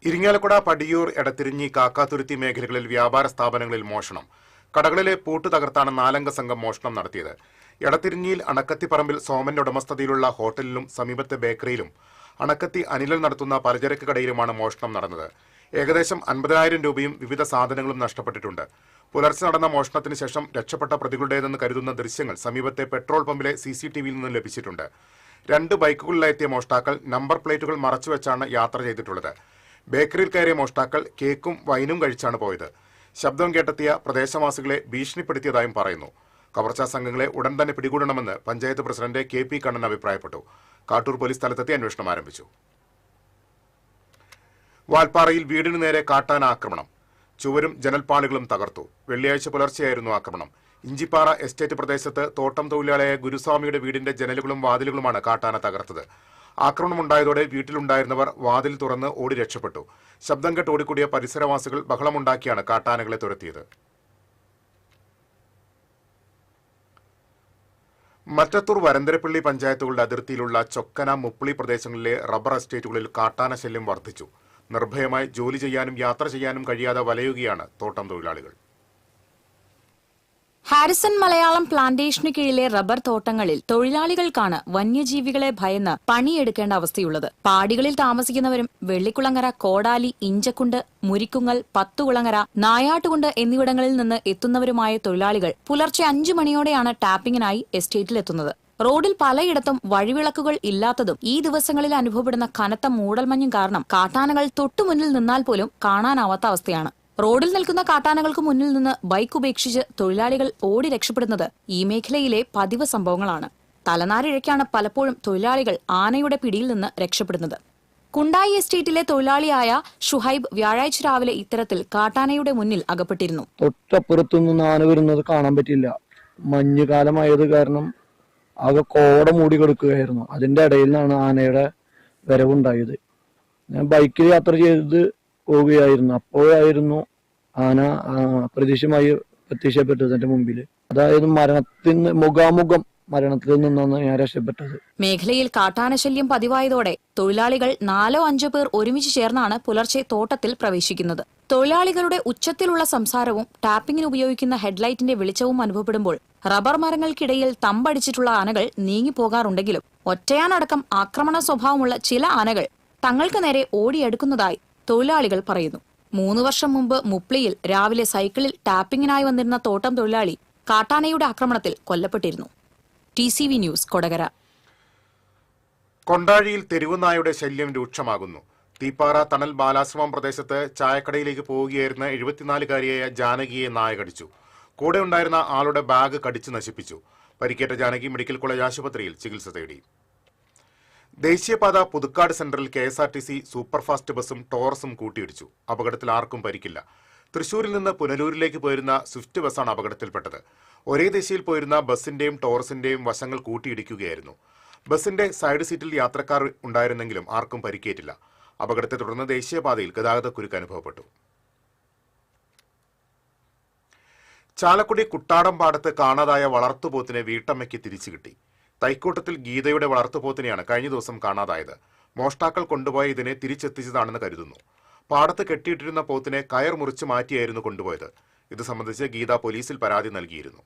ഇരിങ്ങാലക്കുട, പടിയൂർ, എടത്തിരിഞ്ഞി, കാക്കാതുരുത്തി മേഖലകളിൽ വ്യാപാര സ്ഥാപനങ്ങളിൽ മോഷണം. കടകളിലെ പൂട്ട് തകർത്താണ് 4 അംഗ സംഘം മോഷണം നടത്തിയത്. എടത്തിരിഞ്ഞിയിൽ അണക്കത്തിപ്പറമ്പിൽ സോമന്റെ ഉടമസ്ഥതയിലുള്ള ഹോട്ടലിലും സമീപത്തെ ബേക്കറിയിലും അണക്കത്തി അനിലൻ നടത്തുന്ന പലചരക്ക് കടയിലുമാണ് മോഷണം നടന്നത്. ഏകദേശം 50,000 രൂപയും വിവിധ സാധനങ്ങളും നഷ്ടപ്പെട്ടിട്ടുണ്ട്. പുലർച്ചെ നടന്ന മോഷണത്തിന് ശേഷം രക്ഷപ്പെട്ട പ്രതികളുടേതെന്ന് കരുതുന്ന ദൃശ്യങ്ങൾ സമീപത്തെ പെട്രോൾ പമ്പിലെ CCTVയിൽ നിന്നും ലഭിച്ചിട്ടുണ്ട്. 2 ബൈക്കുകളിലെത്തിയ മോഷ്ടാക്കൾ നമ്പർ പ്ലേറ്റുകൾ മറച്ചുവെച്ചാണ് യാത്ര ചെയ്തിട്ടുള്ളത്. ബേക്കറിയിൽ കയറിയ മോഷ്ടാക്കൾ കേക്കും വൈനും കഴിച്ചാണ് പോയത്. ശബ്ദം കേട്ടെത്തിയ പ്രദേശവാസികളെ ഭീഷണിപ്പെടുത്തിയതായും പറയുന്നു. കവർച്ചാ സംഘങ്ങളെ ഉടൻ തന്നെ പിടികൂടണമെന്ന് പഞ്ചായത്ത് പ്രസിഡന്റ് KP കണ്ണൻ അഭിപ്രായപ്പെട്ടു. കാട്ടൂർ പോലീസ് സ്ഥലത്തെത്തി അന്വേഷണം ആരംഭിച്ചു. വാൽപ്പാറയിൽ വീടിനു നേരെ കാട്ടാന ആക്രമണം. ചുവരും ജനൽപ്പാളികളും തകർത്തു. വെള്ളിയാഴ്ച പുലർച്ചെയായിരുന്നു ആക്രമണം. ഇഞ്ചിപ്പാറ എസ്റ്റേറ്റ് പ്രദേശത്ത് തോട്ടം തൊഴിലാളിയായ ഗുരുസ്വാമിയുടെ വീടിന്റെ ജനലുകളും വാതിലുകളുമാണ് കാട്ടാന തകർത്തത്. ആക്രമണമുണ്ടായതോടെ വീട്ടിലുണ്ടായിരുന്നവർ വാതിൽ തുറന്ന് ഓടി രക്ഷപ്പെട്ടു. ശബ്ദം കേട്ട് ഓടിക്കൂടിയ പരിസരവാസികൾ ബഹളമുണ്ടാക്കിയാണ് കാട്ടാനകളെ തുരത്തിയത്. മറ്റത്തൂർ വരന്തരപ്പള്ളി പഞ്ചായത്തുകളുടെ അതിർത്തിയിലുള്ള ചൊക്കന, മുപ്പിളി പ്രദേശങ്ങളിലെ റബ്ബർ എസ്റ്റേറ്റുകളിൽ കാട്ടാന ശല്യം വർദ്ധിച്ചു. നിർഭയമായി ജോലി ചെയ്യാനും യാത്ര ചെയ്യാനും കഴിയാതെ വലയുകയാണ് തോട്ടം തൊഴിലാളികൾ. ഹാരിസൺ മലയാളം പ്ലാന്റേഷന് കീഴിലെ റബ്ബർ തോട്ടങ്ങളിൽ തൊഴിലാളികൾക്കാണ് വന്യജീവികളെ ഭയന്ന് പണിയെടുക്കേണ്ട അവസ്ഥയുള്ളത്. പാടികളിൽ താമസിക്കുന്നവരും വെള്ളിക്കുളങ്ങര, കോടാലി, ഇഞ്ചക്കുണ്ട്, മുരിക്കുങ്ങൽ, പത്തുകുളങ്ങര, നായാട്ടുകുണ്ട് എന്നിവിടങ്ങളിൽ നിന്ന് എത്തുന്നവരുമായ തൊഴിലാളികൾ പുലർച്ചെ 5 മണിയോടെയാണ് ടാപ്പിങ്ങിനായി എസ്റ്റേറ്റിലെത്തുന്നത്. റോഡിൽ പലയിടത്തും വഴിവിളക്കുകൾ ഇല്ലാത്തതും ഈ ദിവസങ്ങളിൽ അനുഭവപ്പെടുന്ന കനത്ത മൂടൽമഞ്ഞും കാരണം കാട്ടാനകൾ തൊട്ടുമുന്നിൽ നിന്നാൽ പോലും കാണാനാവാത്ത അവസ്ഥയാണ്. റോഡിൽ നിൽക്കുന്ന കാട്ടാനകൾക്ക് മുന്നിൽ നിന്ന് ബൈക്ക് ഉപേക്ഷിച്ച് തൊഴിലാളികൾ ഓടി രക്ഷപ്പെടുന്നത് ഈ മേഖലയിലെ പതിവ് സംഭവങ്ങളാണ്. തലനാരിഴയ്ക്കാണ് പലപ്പോഴും തൊഴിലാളികൾ ആനയുടെ പിടിയിൽ നിന്ന് രക്ഷപ്പെടുന്നത്. കുണ്ടായി എസ്റ്റേറ്റിലെ തൊഴിലാളിയായ ഷുഹൈബ് വ്യാഴാഴ്ച രാവിലെ ഇത്തരത്തിൽ കാട്ടാനയുടെ മുന്നിൽ അകപ്പെട്ടിരുന്നു. തൊട്ടപ്പുറത്തുനിന്ന് ആന വരുന്നത് കാണാൻ പറ്റില്ല. മഞ്ഞുകാലമായത് കാരണം ആകെ കോട മൂടി കിടക്കുകയായിരുന്നു. അതിന്റെ ഇടയിൽ നിന്നാണ് ആനയുടെ വരവുണ്ടായത്. ഞാൻ ബൈക്കിൽ യാത്ര ചെയ്ത് പോവുകയായിരുന്നു. അപ്പോഴായിരുന്നു ആന അപ്രതീക്ഷിതമായി പ്രത്യക്ഷപ്പെട്ടത് എന്റെ മുമ്പിൽ. അതായത് മരണത്തിൽ നിന്നാണ് ഞാൻ രക്ഷപ്പെട്ടത്. മേഖലയിൽ കാട്ടാനശല്യം പതിവായതോടെ തൊഴിലാളികൾ 4-5 പേർ ഒരുമിച്ച് ചേർന്നാണ് പുലർച്ചെ തോട്ടത്തിൽ പ്രവേശിക്കുന്നത്. തൊഴിലാളികളുടെ ഉച്ചത്തിലുള്ള സംസാരവും ടാപ്പിങ്ങിന് ഉപയോഗിക്കുന്ന ഹെഡ്ലൈറ്റിന്റെ വെളിച്ചവും അനുഭവപ്പെടുമ്പോൾ റബ്ബർ മരങ്ങൾക്കിടയിൽ തമ്പടിച്ചിട്ടുള്ള ആനകൾ നീങ്ങിപ്പോകാറുണ്ടെങ്കിലും ഒറ്റയാനടക്കം ആക്രമണ സ്വഭാവമുള്ള ചില ആനകൾ തങ്ങൾക്ക് നേരെ ഓടിയെടുക്കുന്നതായി തൊഴിലാളികൾ പറയുന്നു. 3 വർഷം മുമ്പ് മുപ്ലിയിൽ രാവിലെ സൈക്കിളിൽ ടാപ്പിങ്ങിനായി വന്നിരുന്ന തോട്ടം തൊഴിലാളി കാട്ടാനയുടെ ആക്രമണത്തിൽ കൊല്ലപ്പെട്ടിരുന്നു. TCV news, Kodakara. കൊണ്ടാഴിയിൽ തെരുവുനായുടെ ശല്യം രൂക്ഷമാകുന്നു. തീപ്പാറ തണൽ ബാലാശ്രമം പ്രദേശത്ത് ചായക്കടയിലേക്ക് പോവുകയായിരുന്ന 74-കാരിയായ ജാനകിയെ നായ കടിച്ചു. കൂടെ ഉണ്ടായിരുന്ന ആളുടെ ബാഗ് കടിച്ചു നശിപ്പിച്ചു. പരിക്കേറ്റ ജാനകി മെഡിക്കൽ കോളേജ് ആശുപത്രിയിൽ ചികിത്സ തേടി. ദേശീയപാത പുതുക്കാട് സെന്ററിൽ KSRTC സൂപ്പർഫാസ്റ്റ് ബസും ടോറസും കൂട്ടിയിടിച്ചു. അപകടത്തിൽ ആർക്കും പരിക്കില്ല. തൃശൂരിൽ നിന്ന് പുനലൂരിലേക്ക് പോയിരുന്ന സ്വിഫ്റ്റ് ബസ്സാണ് അപകടത്തിൽപ്പെട്ടത്. ഒരേ ദിശയിൽ പോയിരുന്ന ബസിന്റെയും ടോറസിന്റെയും വശങ്ങൾ കൂട്ടിയിടിക്കുകയായിരുന്നു. ബസിന്റെ സൈഡ് സീറ്റിൽ യാത്രക്കാർ ഉണ്ടായിരുന്നെങ്കിലും ആർക്കും പരിക്കേറ്റില്ല. അപകടത്തെ തുടർന്ന് ദേശീയപാതയിൽ ഗതാഗതക്കുരുക്ക് അനുഭവപ്പെട്ടു. ചാലക്കുടി കുട്ടാടംപാടത്ത് കാണാതായ വളർത്തുപോത്തിനെ വീട്ടമ്മയ്ക്ക് തിരിച്ചു കിട്ടി. തൈക്കോട്ടത്തിൽ ഗീതയുടെ വളർത്തുപോത്തിനെയാണ് കഴിഞ്ഞ ദിവസം കാണാതായത്. മോഷ്ടാക്കൾ കൊണ്ടുപോയ ഇതിനെ തിരിച്ചെത്തിച്ചതാണെന്ന് കരുതുന്നു. പാടത്ത് കെട്ടിയിട്ടിരുന്ന പോത്തിനെ കയർ മുറിച്ച് മാറ്റിയായിരുന്നു കൊണ്ടുപോയത്. ഇത് സംബന്ധിച്ച് ഗീത പോലീസിൽ പരാതി നൽകിയിരുന്നു.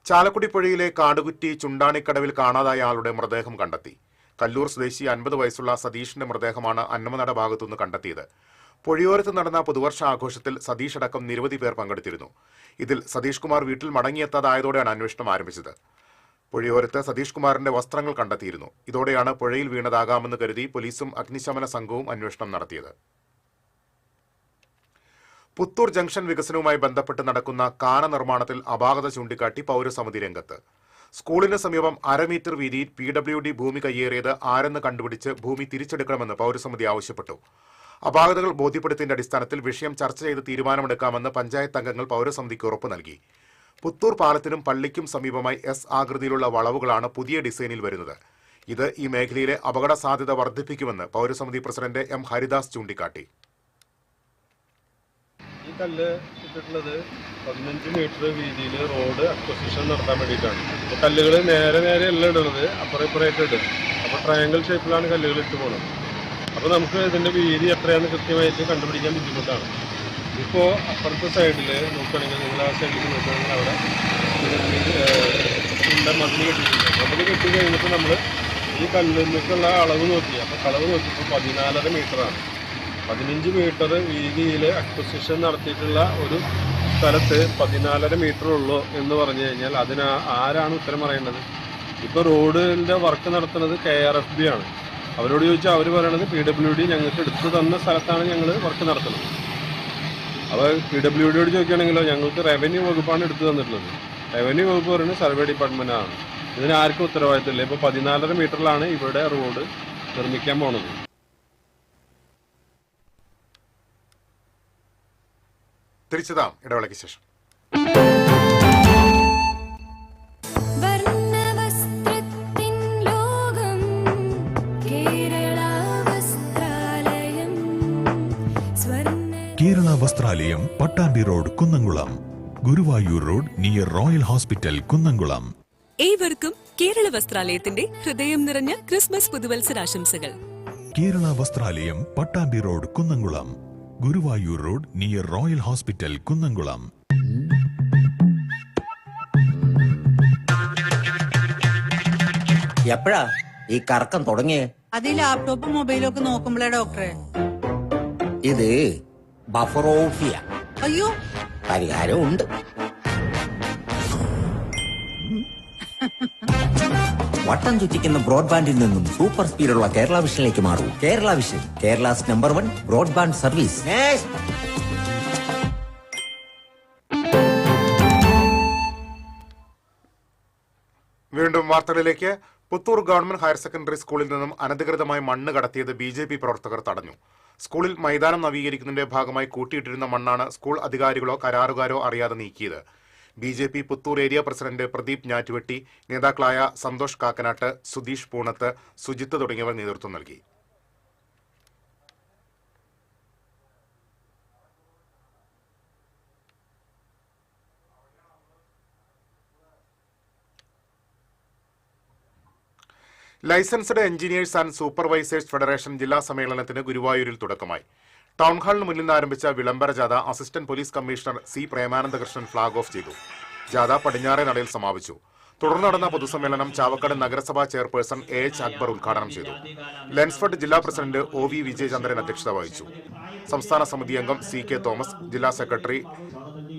ചാലക്കുടി പുഴയിലെ കാടുകുറ്റി ചുണ്ടാണിക്കടവിൽ കാണാതായ ആളുടെ മൃതദേഹം കണ്ടെത്തി. കല്ലൂർ സ്വദേശി 50 വയസ്സുള്ള സതീഷിന്റെ മൃതദേഹമാണ് അന്നമനട ഭാഗത്തുനിന്ന് കണ്ടെത്തിയത്. പുഴയോരത്ത് നടന്ന പുതുവർഷ ആഘോഷത്തിൽ സതീഷ് അടക്കം നിരവധി പേർ പങ്കെടുത്തിരുന്നു. ഇതിൽ സതീഷ് കുമാർ വീട്ടിൽ മടങ്ങിയെത്താതായതോടെയാണ് അന്വേഷണം ആരംഭിച്ചത്. പുഴയോരത്ത് സതീഷ് കുമാറിന്റെ വസ്ത്രങ്ങൾ കണ്ടെത്തിയിരുന്നു. ഇതോടെയാണ് പുഴയിൽ വീണതാകാമെന്ന് കരുതി പോലീസും അഗ്നിശമന സംഘവും അന്വേഷണം നടത്തിയത്. പുത്തൂർ ജംഗ്ഷൻ വികസനവുമായി ബന്ധപ്പെട്ട് നടക്കുന്ന കാന നിർമ്മാണത്തിൽ അപാകത ചൂണ്ടിക്കാട്ടി പൗരസമിതി രംഗത്ത്. സ്കൂളിന് സമീപം 1/2 മീറ്റർ വീതിയിൽ PWD ഭൂമി കയ്യേറിയത് ആരെന്ന് കണ്ടുപിടിച്ച് ഭൂമി തിരിച്ചെടുക്കണമെന്ന് പൗരസമിതി ആവശ്യപ്പെട്ടു. അപാകതകൾ ബോധ്യപ്പെടുത്തിയതിന്റെ അടിസ്ഥാനത്തിൽ വിഷയം ചർച്ച ചെയ്ത് തീരുമാനമെടുക്കാമെന്ന് പഞ്ചായത്ത് അംഗങ്ങൾ പൗരസമിതിക്ക് ഉറപ്പ് നൽകി. പുത്തൂർ പാലത്തിനും പള്ളിക്കും സമീപമായി S ആകൃതിയിലുള്ള വളവുകളാണ് പുതിയ ഡിസൈനിൽ വരുന്നത്. ഇത് ഈ മേഖലയിലെ അപകട സാധ്യത വർദ്ധിപ്പിക്കുമെന്ന് പൗരസമിതി പ്രസിഡന്റ് M ഹരിദാസ് ചൂണ്ടിക്കാട്ടി. ഈ കല്ല് ഇട്ടിട്ടുള്ളത് 15 മീറ്റർ വീതിയിൽ റോഡ് അക്വസിഷൻ നടത്താൻ വേണ്ടിയിട്ടാണ്. കല്ലുകൾ നേരെ അല്ല ഇടുന്നത്, അപ്പുറമായിട്ട് ഇടും. അപ്പോൾ ട്രയാങ്കിൾ ഷേപ്പിലാണ് കല്ലുകൾ ഇട്ട് പോകുന്നത്. അപ്പോൾ നമുക്ക് ഇതിൻ്റെ വീതി എത്രയാണെന്ന് കൃത്യമായിട്ട് കണ്ടുപിടിക്കാൻ ബുദ്ധിമുട്ടാണ്. ഇപ്പോൾ അപ്പുറത്തെ സൈഡിൽ നോക്കുകയാണെങ്കിൽ നിങ്ങൾ ആ സൈഡിൽ നോക്കുകയാണെങ്കിൽ അവിടെ മതിൽ കെട്ടിയിട്ടുണ്ട്. മതിൽ കെട്ടി കഴിഞ്ഞിട്ട് നമ്മൾ ഈ കല്ലിലേക്കുള്ള അളവ് നോക്കി. അപ്പോൾ അളവ് നോക്കിയപ്പോൾ 14.5 മീറ്ററാണ്. 15 മീറ്റർ വീതിയിൽ അക്വസിഷൻ നടത്തിയിട്ടുള്ള ഒരു സ്ഥലത്ത് 14.5 മീറ്റർ ഉള്ളൂ എന്ന് പറഞ്ഞു കഴിഞ്ഞാൽ അതിന് ആരാണ് ഉത്തരം പറയേണ്ടത്? ഇപ്പോൾ റോഡിൻ്റെ വർക്ക് നടത്തുന്നത് KRFB ആണ്. അവരോട് ചോദിച്ചാൽ അവർ പറയണത് PWD ഞങ്ങൾക്ക് എടുത്തു തന്ന സ്ഥലത്താണ് ഞങ്ങൾ വർക്ക് നടത്തുന്നത്. അപ്പോൾ PWDയോട് ചോദിക്കുകയാണെങ്കിലോ ഞങ്ങൾക്ക് റവന്യൂ വകുപ്പാണ് എടുത്തു തന്നിട്ടുള്ളത്. റവന്യൂ വകുപ്പ് പറയുന്നത് സർവേ ഡിപ്പാർട്ട്മെൻറ്റാണ്. ഇതിന് ആർക്കും ഉത്തരവാദിത്തമില്ല. ഇപ്പോൾ 14.5 മീറ്ററിലാണ് ഇവിടെ റോഡ് നിർമ്മിക്കാൻ പോണത്. തിരിച്ചതാം ഇടവേളയ്ക്ക് ശേഷം. Kerala Vasthralayam, Pattambi road, Kunnamkulam. Guruvayur road near royal hospital, Kunnamkulam. ഏവർക്കും കേരള വസ്ത്രാലയത്തിന്റെ ഹൃദയം നിറഞ്ഞ ക്രിസ്മസ് പുതുവത്സരാശംസകൾ. Kerala Vasthralayam, Pattambi road, Kunnamkulam. Guruvayur road near royal hospital, Kunnamkulam. എപ്പോഴാ ഈ കറക്കം തുടങ്ങിയേ? അത് ലാപ്ടോപ്പും മൊബൈലും ഒക്കെ നോക്കുമ്പോഴേ ഡോക്ടറെ. ഇത് ബഫറോഫിയ. അയ്യോ, പരിഹാരമുണ്ട്. വട്ടം ചുറ്റിക്കുന്ന ബ്രോഡ്ബാൻഡിൽ നിന്നും സൂപ്പർ സ്പീഡുള്ള കേരള വിഷനിലേക്ക് മാറൂ. Kerala vision, Kerala's number 1 broadband service. വീണ്ടും വാർത്തകളിലേക്ക്. പുത്തൂർ ഗവൺമെന്റ് ഹയർ സെക്കൻഡറി സ്കൂളിൽ നിന്നും അനധികൃതമായി മണ്ണ് കടത്തിയത് BJP പ്രവർത്തകർ തടഞ്ഞു. സ്കൂളിൽ മൈതാനം നവീകരിക്കുന്നതിന്റെ ഭാഗമായി കൂട്ടിയിട്ടിരുന്ന മണ്ണാണ് സ്കൂൾ അധികാരികളോ കരാറുകാരോ അറിയാതെ നീക്കിയത്. BJP Puthur area president Pradeep Njattuvetti, നേതാക്കളായ സന്തോഷ് കാക്കനാട്ട്, സുധീഷ് പൂണത്ത്, സുജിത്ത് തുടങ്ങിയവർ നേതൃത്വം നൽകി. Licensed engineers and supervisors federation ജില്ലാ സമ്മേളനത്തിന് ഗുരുവായൂരിൽ തുടക്കമായി. ടൗൺഹാളിന് മുന്നിൽ നിന്ന് ആരംഭിച്ച വിളംബര ജാഥ assistant police commissioner C. Premanandakrishnan flag off ചെയ്തു. ജാഥ പടിഞ്ഞാറേ നടയിൽ സമാപിച്ചു. തുടർന്ന് നടന്ന പൊതുസമ്മേളനം ചാവക്കാട് നഗരസഭാ ചെയർപേഴ്സൺ AH അക്ബർ ഉദ്ഘാടനം ചെയ്തു. ലെൻസ്ഫർഡ് ജില്ലാ പ്രസിഡന്റ് OV വിജയചന്ദ്രൻ അധ്യക്ഷത വഹിച്ചു. സംസ്ഥാന സമിതി അംഗം CK തോമസ്, ജില്ലാ secretary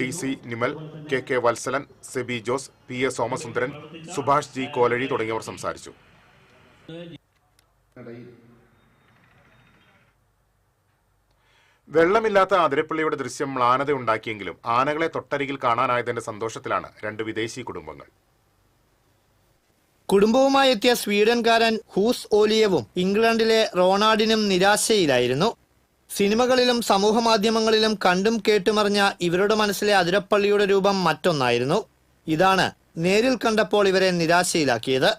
TC Nimal, KK Valsalan, SEBI Jose, PA Somasundaran, Subhash G. Kolazhy തുടങ്ങിയവർ സംസാരിച്ചു. വെള്ളമില്ലാത്ത അതിരപ്പള്ളിയുടെ ദൃശ്യം മ്ലാനതയുണ്ടാക്കിയെങ്കിലും ആനകളെ തൊട്ടരികിൽ കാണാനായതിന്റെ സന്തോഷത്തിലാണ് രണ്ട് വിദേശി കുടുംബങ്ങൾ. കുടുംബവുമായി എത്തിയ സ്വീഡൻകാരൻ ഹൂസ് ഓലിയവും ഇംഗ്ലണ്ടിലെ റോണാൾഡിനും നിരാശയിലായിരുന്നു. സിനിമകളിലും സമൂഹ മാധ്യമങ്ങളിലും കണ്ടും കേട്ടുമറിഞ്ഞ ഇവരുടെ മനസ്സിലെ അതിരപ്പള്ളിയുടെ രൂപം മറ്റൊന്നായിരുന്നു. ഇതാണ് നേരിൽ കണ്ടപ്പോൾ ഇവരെ നിരാശയിലാക്കിയത്.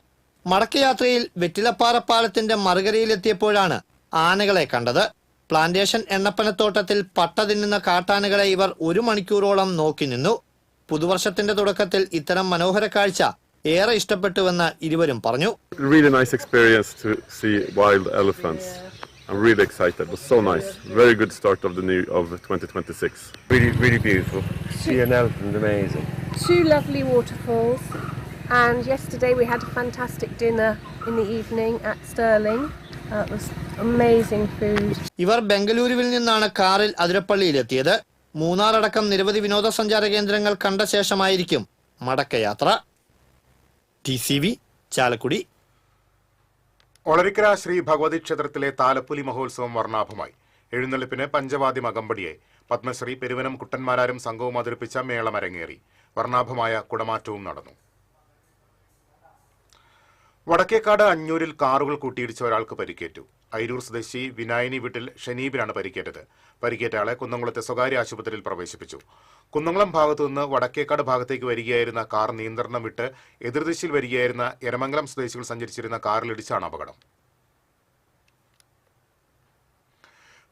മടക്കയാത്രയിൽ വെറ്റിലപ്പാറപ്പാലത്തിന്റെ മറുകരയിലെത്തിയപ്പോഴാണ് ആനകളെ കണ്ടത്. പ്ലാന്റേഷൻ എണ്ണപ്പനത്തോട്ടത്തിൽ പട്ട തിന്നുന്ന കാട്ടാനകളെ ഇവർ 1 മണിക്കൂറോളം നോക്കി നിന്നു. പുതുവർഷത്തിന്റെ തുടക്കത്തിൽ ഇത്തരം മനോഹര കാഴ്ച ഏറെ ഇഷ്ടപ്പെട്ടുവെന്ന് ഇരുവരും പറഞ്ഞു. Really nice experience to see wild elephants. I'm really excited. It was so nice. Very good start of 2026. Really beautiful. See an elephant, amazing. 2 lovely waterfalls. And yesterday we had a fantastic dinner in the evening at Stirling. It was amazing food. ഇവർ ബംഗളൂരുവിൽ നിന്നാണ് കാറിൽ അതിരപ്പള്ളിയിലെത്തിയത്. മൂന്നാറടക്കം നിരവധി വിനോദസഞ്ചാര കേന്ദ്രങ്ങൾ കണ്ട ശേഷമായിരിക്കും മടക്കയാത്ര. TCV Chalakudy. Olarikkara Shri Bhagavathi ക്ഷേത്രത്തിലെ താലപ്പൊലി മഹോത്സവം വർണ്ണാഭമായി. എഴുന്നള്ളിപ്പിന് പഞ്ചവാദ്യം അകമ്പടിയായി. പത്മശ്രീ പെരുവനം കുട്ടന്മാരാരും സംഘവും അവതരിപ്പിച്ച മേളം അരങ്ങേറി. വർണ്ണാഭമായ കുടമാറ്റവും നടന്നു. വടക്കേക്കാട് അഞ്ഞൂരിൽ കാറുകൾ കൂട്ടിയിടിച്ച ഒരാൾക്ക് പരിക്കേറ്റു. അയിരൂർ സ്വദേശി വിനായനി വീട്ടിൽ ഷനീബിനാണ് പരിക്കേറ്റത്. പരിക്കേറ്റ ആളെ കുന്നംകുളത്തെ സ്വകാര്യ ആശുപത്രിയിൽ പ്രവേശിപ്പിച്ചു. കുന്നംകുളം ഭാഗത്തു നിന്ന് വടക്കേക്കാട് ഭാഗത്തേക്ക് വരികയായിരുന്ന കാർ നിയന്ത്രണം വിട്ട് എതിർദിശയിൽ വരികയായിരുന്ന എരമംഗലം സ്വദേശികൾ സഞ്ചരിച്ചിരുന്ന കാറിലിടിച്ചാണ് അപകടം.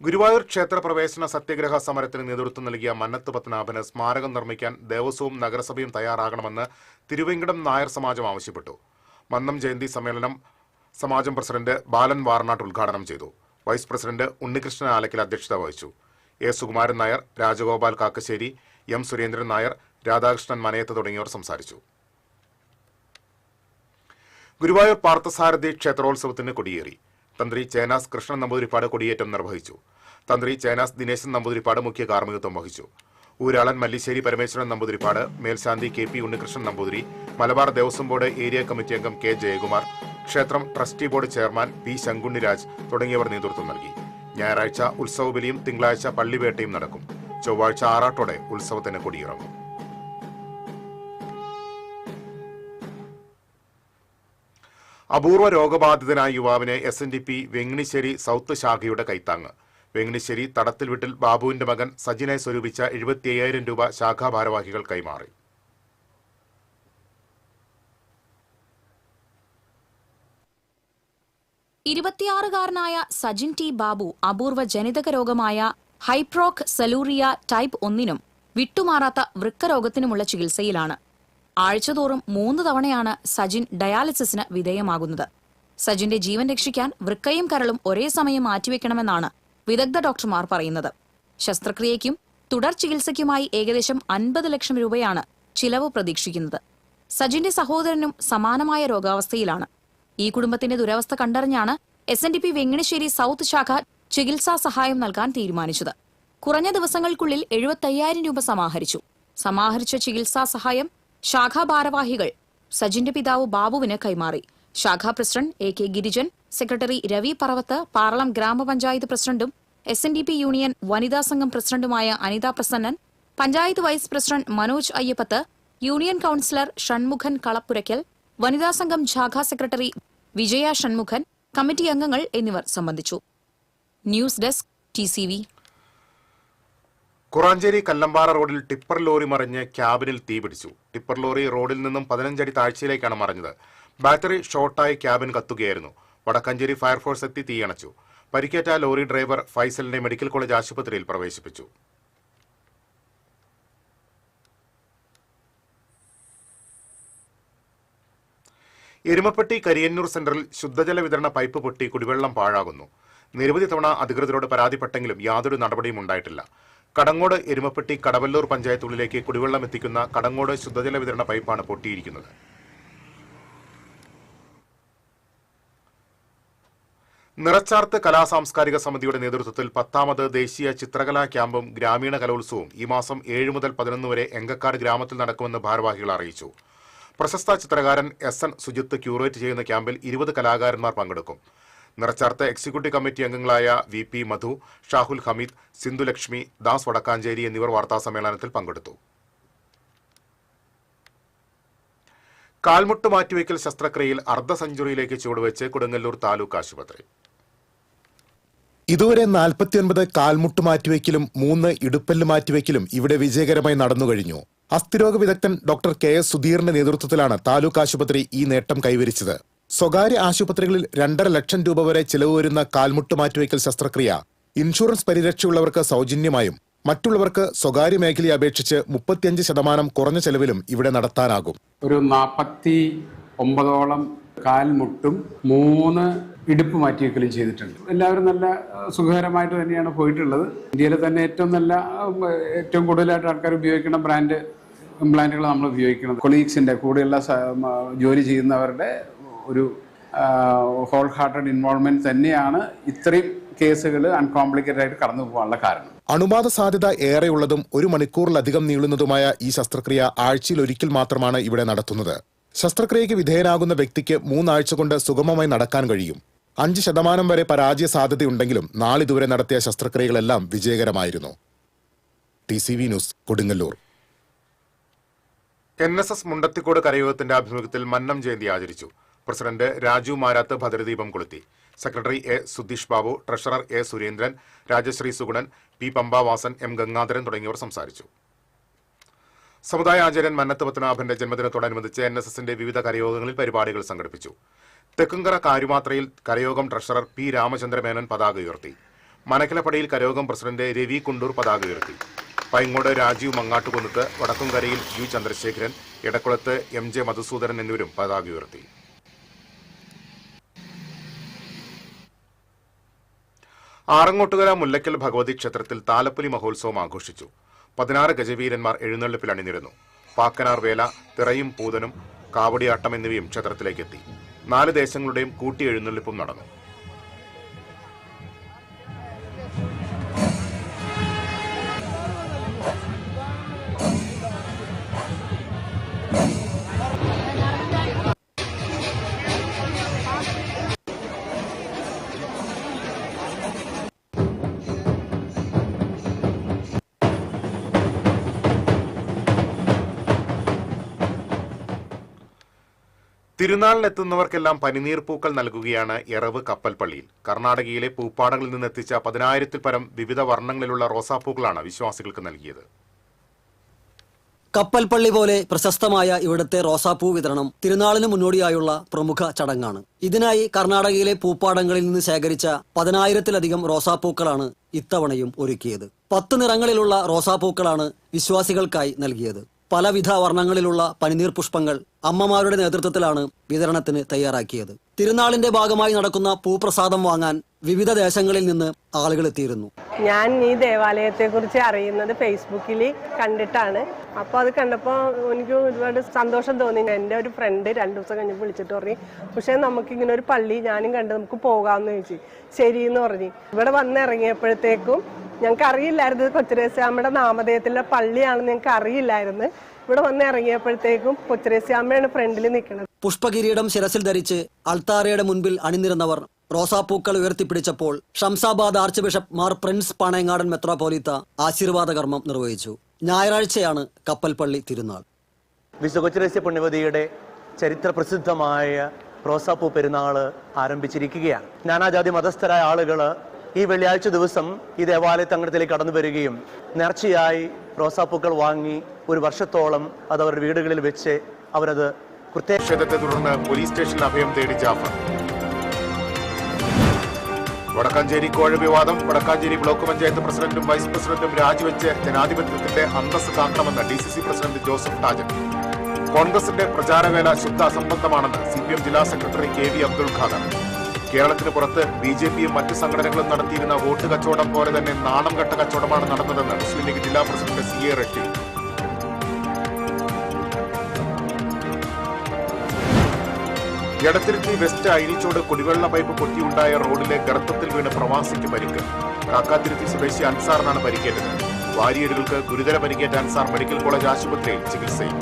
ഗുരുവായൂർ ക്ഷേത്രപ്രവേശന സത്യഗ്രഹ സമരത്തിന് നേതൃത്വം നൽകിയ മന്നത്ത് പത്മനാഭന് സ്മാരകം നിർമ്മിക്കാൻ ദേവസ്വവും നഗരസഭയും തയ്യാറാകണമെന്ന് തിരുവേങ്കടം നായർ സമാജം ആവശ്യപ്പെട്ടു. മന്നം ജയന്തി സമ്മേളനം സമാജം പ്രസിഡന്റ് ബാലൻ വാർനാട്ട് ഉദ്ഘാടനം ചെയ്തു. വൈസ് പ്രസിഡന്റ് ഉണ്ണികൃഷ്ണൻ ആലക്കൽ അധ്യക്ഷത വഹിച്ചു. A. സുകുമാരൻ നായർ, രാജഗോപാൽ കാക്കശ്ശേരി, M. സുരേന്ദ്രൻ നായർ, രാധാകൃഷ്ണൻ മനയത്ത് തുടങ്ങിയവർ സംസാരിച്ചു. ഗുരുവായൂർ പാർത്ഥസാരഥി ക്ഷേത്രോത്സവത്തിന് കൊടിയേറി. തന്ത്രി ചേനാസ് കൃഷ്ണൻ നമ്പൂതിരിപ്പാട് കൊടിയേറ്റം നിർവഹിച്ചു. തന്ത്രി ചേനാസ് ദിനേശൻ നമ്പൂതിരിപ്പാട് മുഖ്യ കാർമ്മികത്വം വഹിച്ചു. ഊരാളൻ മല്ലിശ്ശേരി പരമേശ്വരൻ നമ്പൂതിരിപ്പാട്, മേൽശാന്തി KP Unnikrishnan Namboothiri, Malabar Devaswom board area committee അംഗം K. ജയകുമാർ, ക്ഷേത്രം ട്രസ്റ്റി ബോർഡ് ചെയർമാൻ P. ശങ്കുണ്ണിരാജ് തുടങ്ങിയവർ നേതൃത്വം നൽകി. ഞായറാഴ്ച ഉത്സവബലിയും തിങ്കളാഴ്ച പള്ളിവേട്ടയും നടക്കും. ചൊവ്വാഴ്ച ആറാട്ടോടെ ഉത്സവത്തിന് കൊടിയിറങ്ങും. അപൂർവ രോഗബാധിതനായ യുവാവിനെ SNDP വെങ്ങിണിശ്ശേരി സൗത്ത് ശാഖയുടെ കൈത്താങ്ങ്. വെങ്ങിണിശ്ശേരി തടത്തിൽ വീട്ടിൽ ബാബുവിന്റെ മകൻ സജിനെ സ്വരൂപിച്ച 75,000 രൂപ ശാഖാ ഭാരവാഹികൾ കൈമാറി. ഇരുപത്തിയാറുകാരനായ സജിൻ T. ബാബു അപൂർവ ജനിതക രോഗമായ ഹൈപ്രോക് സലൂറിയ ടൈപ്പ് 1നും വിട്ടുമാറാത്ത വൃക്കരോഗത്തിനുമുള്ള ചികിത്സയിലാണ്. ആഴ്ചതോറും 3 തവണയാണ് സജിൻ ഡയാലിസിസിന് വിധേയമാകുന്നത്. സജിന്റെ ജീവൻ രക്ഷിക്കാൻ വൃക്കയും കരളും ഒരേ സമയം മാറ്റിവെക്കണമെന്നാണ് വിദഗ്ധ ഡോക്ടർമാർ പറയുന്നത്. ശസ്ത്രക്രിയയ്ക്കും തുടർ ചികിത്സയ്ക്കുമായി ഏകദേശം 50 ലക്ഷം രൂപയാണ് ചിലവ് പ്രതീക്ഷിക്കുന്നത്. സജിന്റെ സഹോദരനും സമാനമായ രോഗാവസ്ഥയിലാണ്. ഈ കുടുംബത്തിന്റെ ദുരവസ്ഥ കണ്ടറിഞ്ഞാണ് SNDP വെങ്ങിണിശ്ശേരി സൗത്ത് ശാഖ ചികിത്സാ സഹായം നൽകാൻ തീരുമാനിച്ചത്. കുറഞ്ഞ ദിവസങ്ങൾക്കുള്ളിൽ 75,000 രൂപ സമാഹരിച്ചു. സമാഹരിച്ച ചികിത്സാ സഹായം ശാഖാ ഭാരവാഹികൾ സജിന്റെ പിതാവ് ബാബുവിന് കൈമാറി. ശാഖാ president AK Girijan, secretary Ravi Paravath, Paralam ഗ്രാമപഞ്ചായത്ത് പ്രസിഡന്റും SNDP യൂണിയൻ വനിതാ സംഘം പ്രസിഡന്റുമായ Anitha Prasannan, panchayat vice president Manoj Ayyappath, union councillor Shanmukhan Kalappurakkal, വനിതാ സംഘം ശാഖാ സെക്രട്ടറി വിജയ ഷൺമുഖൻ, കമ്മിറ്റി അംഗങ്ങൾ എന്നിവർ സംബന്ധിച്ചു. News desk TCV. Kuranchery Kallambara റോഡിൽ ടിപ്പർ ലോറി മറിഞ്ഞ് ക്യാബിനിൽ തീപിടിച്ചു. ടിപ്പർ ലോറി റോഡിൽ നിന്നും 15 അടി താഴ്ചയിലേക്കാണ് മറിഞ്ഞത്. ബാറ്ററി ഷോർട്ടായി ക്യാബിൻ കത്തുകയായിരുന്നു. വടക്കഞ്ചേരി ഫയർഫോഴ്സ് എത്തി തീയണച്ചു. പരിക്കേറ്റ ലോറി ഡ്രൈവർ ഫൈസലിനെ മെഡിക്കൽ കോളേജ് ആശുപത്രിയിൽ പ്രവേശിപ്പിച്ചു. എരുമപ്പെട്ടി കരിയന്നൂർ സെന്ററിൽ ശുദ്ധജല വിതരണ പൈപ്പ് പൊട്ടി കുടിവെള്ളം പാഴാകുന്നു. നിരവധി തവണ അധികൃതരോട് പരാതിപ്പെട്ടെങ്കിലും യാതൊരു നടപടിയും ഉണ്ടായിട്ടില്ല. കടങ്ങോട് എരുമപ്പെട്ടി കടവല്ലൂർ പഞ്ചായത്തുകളിലേക്ക് കുടിവെള്ളം എത്തിക്കുന്ന കടങ്ങോട് ശുദ്ധജല വിതരണ പൈപ്പാണ് പൊട്ടിയിരിക്കുന്നത്. നിറച്ചാർത്ത് കലാസാംസ്കാരിക സമിതിയുടെ നേതൃത്വത്തിൽ 10ാമത് ദേശീയ ചിത്രകലാ ക്യാമ്പും ഗ്രാമീണ കലോത്സവവും ഈ മാസം 7 മുതൽ 11 വരെ എങ്കക്കാട് ഗ്രാമത്തിൽ നടക്കുമെന്ന് ഭാരവാഹികൾ അറിയിച്ചു. പ്രശസ്ത ചിത്രകാരൻ SN സുജിത്ത് ക്യൂറേറ്റ് ചെയ്യുന്ന ക്യാമ്പിൽ 20 കലാകാരന്മാർ പങ്കെടുക്കും. നിറച്ചാർത്ത് എക്സിക്യൂട്ടീവ് കമ്മിറ്റി അംഗങ്ങളായ VP മധു, ഷാഹുൽ ഹമീദ്, സിന്ധുലക്ഷ്മി, ദാസ് വടക്കാഞ്ചേരി എന്നിവർ വാർത്താസമ്മേളനത്തിൽ പങ്കെടുത്തു. കാൽമുട്ട് മാറ്റിവെക്കൽ ശസ്ത്രക്രിയയിൽ അർദ്ധ സെഞ്ചുറിയിലേക്ക് ചുവടുവെച്ച് കൊടുങ്ങല്ലൂർ താലൂക്ക് ആശുപത്രി. ഇതുവരെ 49 കാൽമുട്ട് മാറ്റിവെക്കലും 3 ഇടുപ്പല്ല് മാറ്റിവെക്കലും ഇവിടെ വിജയകരമായി നടന്നുകഴിഞ്ഞു. അസ്ഥിരോഗ വിദഗ്ധൻ ഡോക്ടർ KS സുധീറിന്റെ നേതൃത്വത്തിലാണ് താലൂക്ക് ആശുപത്രി ഈ നേട്ടം കൈവരിച്ചത്. സ്വകാര്യ ആശുപത്രികളിൽ 2.5 ലക്ഷം രൂപ വരെ ചിലവ് വരുന്ന കാൽമുട്ട് മാറ്റിവെക്കൽ ശസ്ത്രക്രിയ ഇൻഷുറൻസ് പരിരക്ഷയുള്ളവർക്ക് സൗജന്യമായും മറ്റുള്ളവർക്ക് സ്വകാര്യ മേഖലയെ അപേക്ഷിച്ച് 35% കുറഞ്ഞ ചെലവിലും ഇവിടെ നടത്താനാകും. ഒരു 49ഓളം കാൽമുട്ടും 3 ഇടുപ്പ് മാറ്റിവെക്കലും ചെയ്തിട്ടുണ്ട്. എല്ലാവരും നല്ല സുഖകരമായിട്ട് തന്നെയാണ് പോയിട്ടുള്ളത്. ഇന്ത്യയിലെ തന്നെ ഏറ്റവും കൂടുതലായിട്ട് ആൾക്കാർ ഉപയോഗിക്കുന്ന ബ്രാൻഡ് ഇംപ്ലാന്റുകൾ നമ്മൾ ഉപയോഗിക്കുന്നത്. കൊളീഗ്സിന്റെ കൂടെയുള്ള ജോലി ചെയ്യുന്നവരുടെ ഒരു ഹോൾ ഹാർട്ടഡ് ഇൻവോൾവ്മെന്റ് തന്നെയാണ് ഇത്രയും കേസുകൾ അൺകോംപ്ലിക്കേറ്റഡ് ആയിട്ട് കടന്നു പോകാനുള്ള കാരണം. അണുബാധ സാധ്യത ഏറെയുള്ളതും 1 മണിക്കൂറിലധികം നീളുന്നതുമായ ഈ ശസ്ത്രക്രിയ ആഴ്ചയിൽ ഒരിക്കൽ മാത്രമാണ് ഇവിടെ നടത്തുന്നത്. ശസ്ത്രക്രിയയ്ക്ക് വിധേയനാകുന്ന വ്യക്തിക്ക് 3 ആഴ്ച കൊണ്ട് സുഗമമായി നടക്കാൻ കഴിയും. 5% വരെ പരാജയ സാധ്യതയുണ്ടെങ്കിലും നാളിതുവരെ നടത്തിയ ശസ്ത്രക്രിയകളെല്ലാം വിജയകരമായിരുന്നു. TCV news, Kodungallur. NSS Mundathikode കരയോഗത്തിന്റെ ആഭിമുഖ്യത്തിൽ മന്നം ജയന്തി ആചരിച്ചു. പ്രസിഡന്റ് രാജു മാരാത്ത് ഭദ്രദീപം കൊളുത്തി. Secretary A. Sudheesh Babu, treasurer A. Surendran, Rajasree Sugunan, P. Pampavasan, M. Gangadharan തുടങ്ങിയവർ സംസാരിച്ചു. സമുദായ ആചാര്യൻ മന്നത്ത് പത്മനാഭന്റെ ജന്മദിനത്തോടനുബന്ധിച്ച് NSSന്റെ വിവിധ കരയോഗങ്ങളിൽ പരിപാടികൾ സംഘടിപ്പിച്ചു. തെക്കുംകര കാരുമാത്രയിൽ കരയോഗം ട്രഷറർ P. രാമചന്ദ്രമേനോൻ പതാക ഉയർത്തി. മനക്കലപ്പടിയിൽ കരയോഗം പ്രസിഡന്റ് രവി കുണ്ടൂർ പതാക ഉയർത്തി. പൈങ്ങോട് രാജീവ് മങ്ങാട്ടുകുന്നത്ത്, വടക്കുംകരയിൽ U. ചന്ദ്രശേഖരൻ, എടക്കുളത്ത് MJ മധുസൂദനൻ എന്നിവരും പതാക ഉയർത്തി. ആറങ്ങോട്ടുകര മുല്ലക്കൽ ഭഗവതി ക്ഷേത്രത്തിൽ താലപ്പൊലി മഹോത്സവം ആഘോഷിച്ചു. 16 ഗജവീരന്മാർ എഴുന്നള്ളിപ്പിൽ അണിനിരുന്നു. പാക്കനാർ വേല, തിറയും പൂതനും കാവടിയാട്ടം എന്നിവയും ക്ഷേത്രത്തിലേക്കെത്തി. 4 ദേശങ്ങളുടെയും കൂട്ടി എഴുന്നള്ളിപ്പും നടന്നു. തിരുനാളിനെത്തുന്നവർക്കെല്ലാം പനിനീർ പൂക്കൾ നൽകുകയാണ് എറവ് കപ്പൽപ്പള്ളിയിൽ. കർണാടകയിലെ പൂപ്പാടങ്ങളിൽ നിന്നെത്തിച്ച 10,000-ൽ പരം വിവിധ വർണ്ണങ്ങളിലുള്ള റോസാപ്പൂക്കളാണ് വിശ്വാസികൾക്ക് നൽകിയത്. കപ്പൽപ്പള്ളി പോലെ പ്രശസ്തമായ ഇവിടുത്തെ റോസാപ്പൂ വിതരണം തിരുനാളിന് മുന്നോടിയായുള്ള പ്രമുഖ ചടങ്ങാണ്. ഇതിനായി കർണാടകയിലെ പൂപ്പാടങ്ങളിൽ നിന്ന് ശേഖരിച്ച 10,000-ലധികം റോസാപ്പൂക്കളാണ് ഇത്തവണയും ഒരുക്കിയത്. 10 നിറങ്ങളിലുള്ള റോസാപ്പൂക്കളാണ് വിശ്വാസികൾക്കായി നൽകിയത്. പലവിധ വർണ്ണങ്ങളിലുള്ള പനിനീർ പുഷ്പങ്ങൾ അമ്മമാരുടെ നേതൃത്വത്തിലാണ് വിതരണത്തിന് തയ്യാറാക്കിയത്. തിരുനാളിന്റെ ഭാഗമായി നടക്കുന്ന പൂപ്രസാദം വാങ്ങാൻ വിവിധ ദേശങ്ങളിൽ നിന്ന് ആളുകൾ എത്തിയിരുന്നു. ഞാൻ ഈ ദേവാലയത്തെ കുറിച്ച് അറിയുന്നത് ഫേസ്ബുക്കിൽ കണ്ടിട്ടാണ്. അപ്പോൾ അത് കണ്ടപ്പോൾ എനിക്ക് ഒരുപാട് സന്തോഷം തോന്നി. എൻ്റെ ഒരു ഫ്രണ്ട് 2 ദിവസം കഴിഞ്ഞ് വിളിച്ചിട്ട് പറഞ്ഞു, പക്ഷേ നമുക്കിങ്ങനെ ഒരു പള്ളി ഞാനും കണ്ട് നമുക്ക് പോകാമെന്ന് ചോദിച്ചു. ശരിയെന്ന് പറഞ്ഞു. ഇവിടെ വന്നിറങ്ങിയപ്പോഴത്തേക്കും ഞങ്ങൾക്ക് അറിയില്ലായിരുന്നു കൊച്ചുരേസ്വാമിയുടെ നാമധേയത്തിലുള്ള പള്ളിയാണെന്ന് ഞങ്ങൾക്ക് അറിയില്ലായിരുന്നു. ഇവിടെ വന്ന് ഇറങ്ങിയപ്പോഴത്തേക്കും കൊച്ചുരേസ്യാമ്മയാണ് ഫ്രണ്ടിൽ നിൽക്കുന്നത്. പുഷ്പകിരീടം ശിരസിൽ ധരിച്ച് അൾത്താരയുടെ മുൻപിൽ അണിനിരന്നവർ റോസാപ്പൂക്കൾ ഉയർത്തിപ്പിടിച്ചപ്പോൾ Shamshabad arch bishop Mar Prince Panayangadan മെത്രാപ്പോലീത്ത ആശീർവാദ കർമ്മം നിർവഹിച്ചു. ഞായറാഴ്ചയാണ് കപ്പൽപ്പള്ളി തിരുനാൾ. വിശുദ്ധ കൊച്ചുരേസ്യ പുണ്യവതിയുടെ ചരിത്ര പ്രസിദ്ധമായ റോസാപ്പൂ പെരുന്നാള് ആരംഭിച്ചിരിക്കുകയാണ്. നാനാജാതി മതസ്ഥരായ ആളുകൾ ഈ വെള്ളിയാഴ്ച ദിവസം ഈ ദേവാലയ അങ്കണത്തിലേക്ക് കടന്നു വരികയും നേർച്ചയായി റോസാപ്പൂക്കൾ വാങ്ങി ഒരു വർഷത്തോളം അത് അവരുടെ വീടുകളിൽ വെച്ച് അവരത് പ്രതിഷേധത്തെ തുടർന്ന് പോലീസ് സ്റ്റേഷനിൽ അഭയം തേടി ജാഫർ. വടക്കാഞ്ചേരി കോഴ വിവാദം. വടക്കാഞ്ചേരി ബ്ലോക്ക് പഞ്ചായത്ത് പ്രസിഡന്റും വൈസ് പ്രസിഡന്റും രാജിവെച്ച് ജനാധിപത്യത്തിന്റെ അന്തസ് കാക്കണമെന്ന് DCC പ്രസിഡന്റ് ജോസഫ് ടാജൻ. കോൺഗ്രസിന്റെ പ്രചാരവേല ശുദ്ധ അസംബന്ധമാണെന്ന് CPM ജില്ലാ സെക്രട്ടറി KV അബ്ദുൾ ഖാദർ. കേരളത്തിന് പുറത്ത് BJPയും മറ്റ് സംഘടനകളും നടത്തിയിരുന്ന വോട്ട് കച്ചവടം പോലെ തന്നെ നാണം കെട്ട കച്ചവടമാണ് നടന്നതെന്ന് മുസ്ലിം ലീഗ് ജില്ലാ president CA Rasheed. Edathiruthi west Ainichode കുടിവെള്ള പൈപ്പ് പൊട്ടിയുണ്ടായ റോഡിലെ ഗർത്തത്തിൽ വീണ് പ്രവാസിക്ക് പരിക്ക്. കാക്കാത്തിരുത്തി സ്വദേശി അൻസാറിനാണ് പരിക്കേറ്റത്. വാരിയേടുകൾക്ക് ഗുരുതര പരിക്കേറ്റ അൻസാർ മെഡിക്കൽ കോളേജ് ആശുപത്രിയിൽ ചികിത്സയിൽ.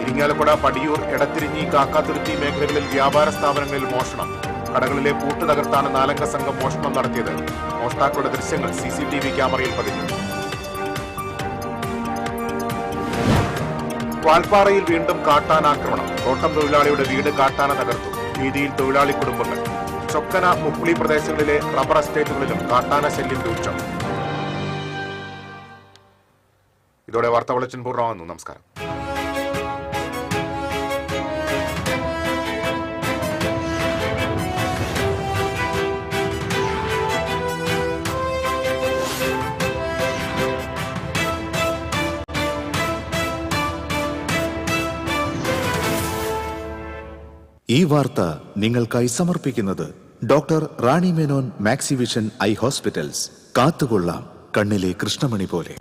ഇരിങ്ങാലക്കുട, പടിയൂർ, എടത്തിരിഞ്ഞി, കാക്കാത്തുരുത്തി മേഖലകളിൽ വ്യാപാര സ്ഥാപനങ്ങളിൽ മോഷണം. കടകളിലെ പൂട്ട് തകർത്താണ് 4 അംഗ സംഘം മോഷണം നടത്തിയത്. മോഷ്ടാക്കളുടെ ദൃശ്യങ്ങൾ CCTV ക്യാമറയിൽ പതിഞ്ഞു. വാൽപ്പാറയിൽ വീണ്ടും കാട്ടാനാക്രമണം. തോട്ടം തൊഴിലാളിയുടെ വീട് കാട്ടാന തകർത്തു. ഭീതിയിൽ തൊഴിലാളി കുടുംബങ്ങൾ. ചൊക്കന, മുക്കുളി പ്രദേശങ്ങളിലെ റബ്ബർ എസ്റ്റേറ്റുകളിലും കാട്ടാന ശല്യം രൂക്ഷം. ഇതോടെ വാർത്താ ബുള്ളറ്റിൻ പൂർണ്ണമാകുന്നു. നമസ്കാരം. ഈ വാർത്ത നിങ്ങൾക്കായി സമർപ്പിക്കുന്നത് doctor Rani Menon Maxivision I hospitals. കാത്തുകൊള്ളാം കണ്ണിലെ കൃഷ്ണമണി പോലെ.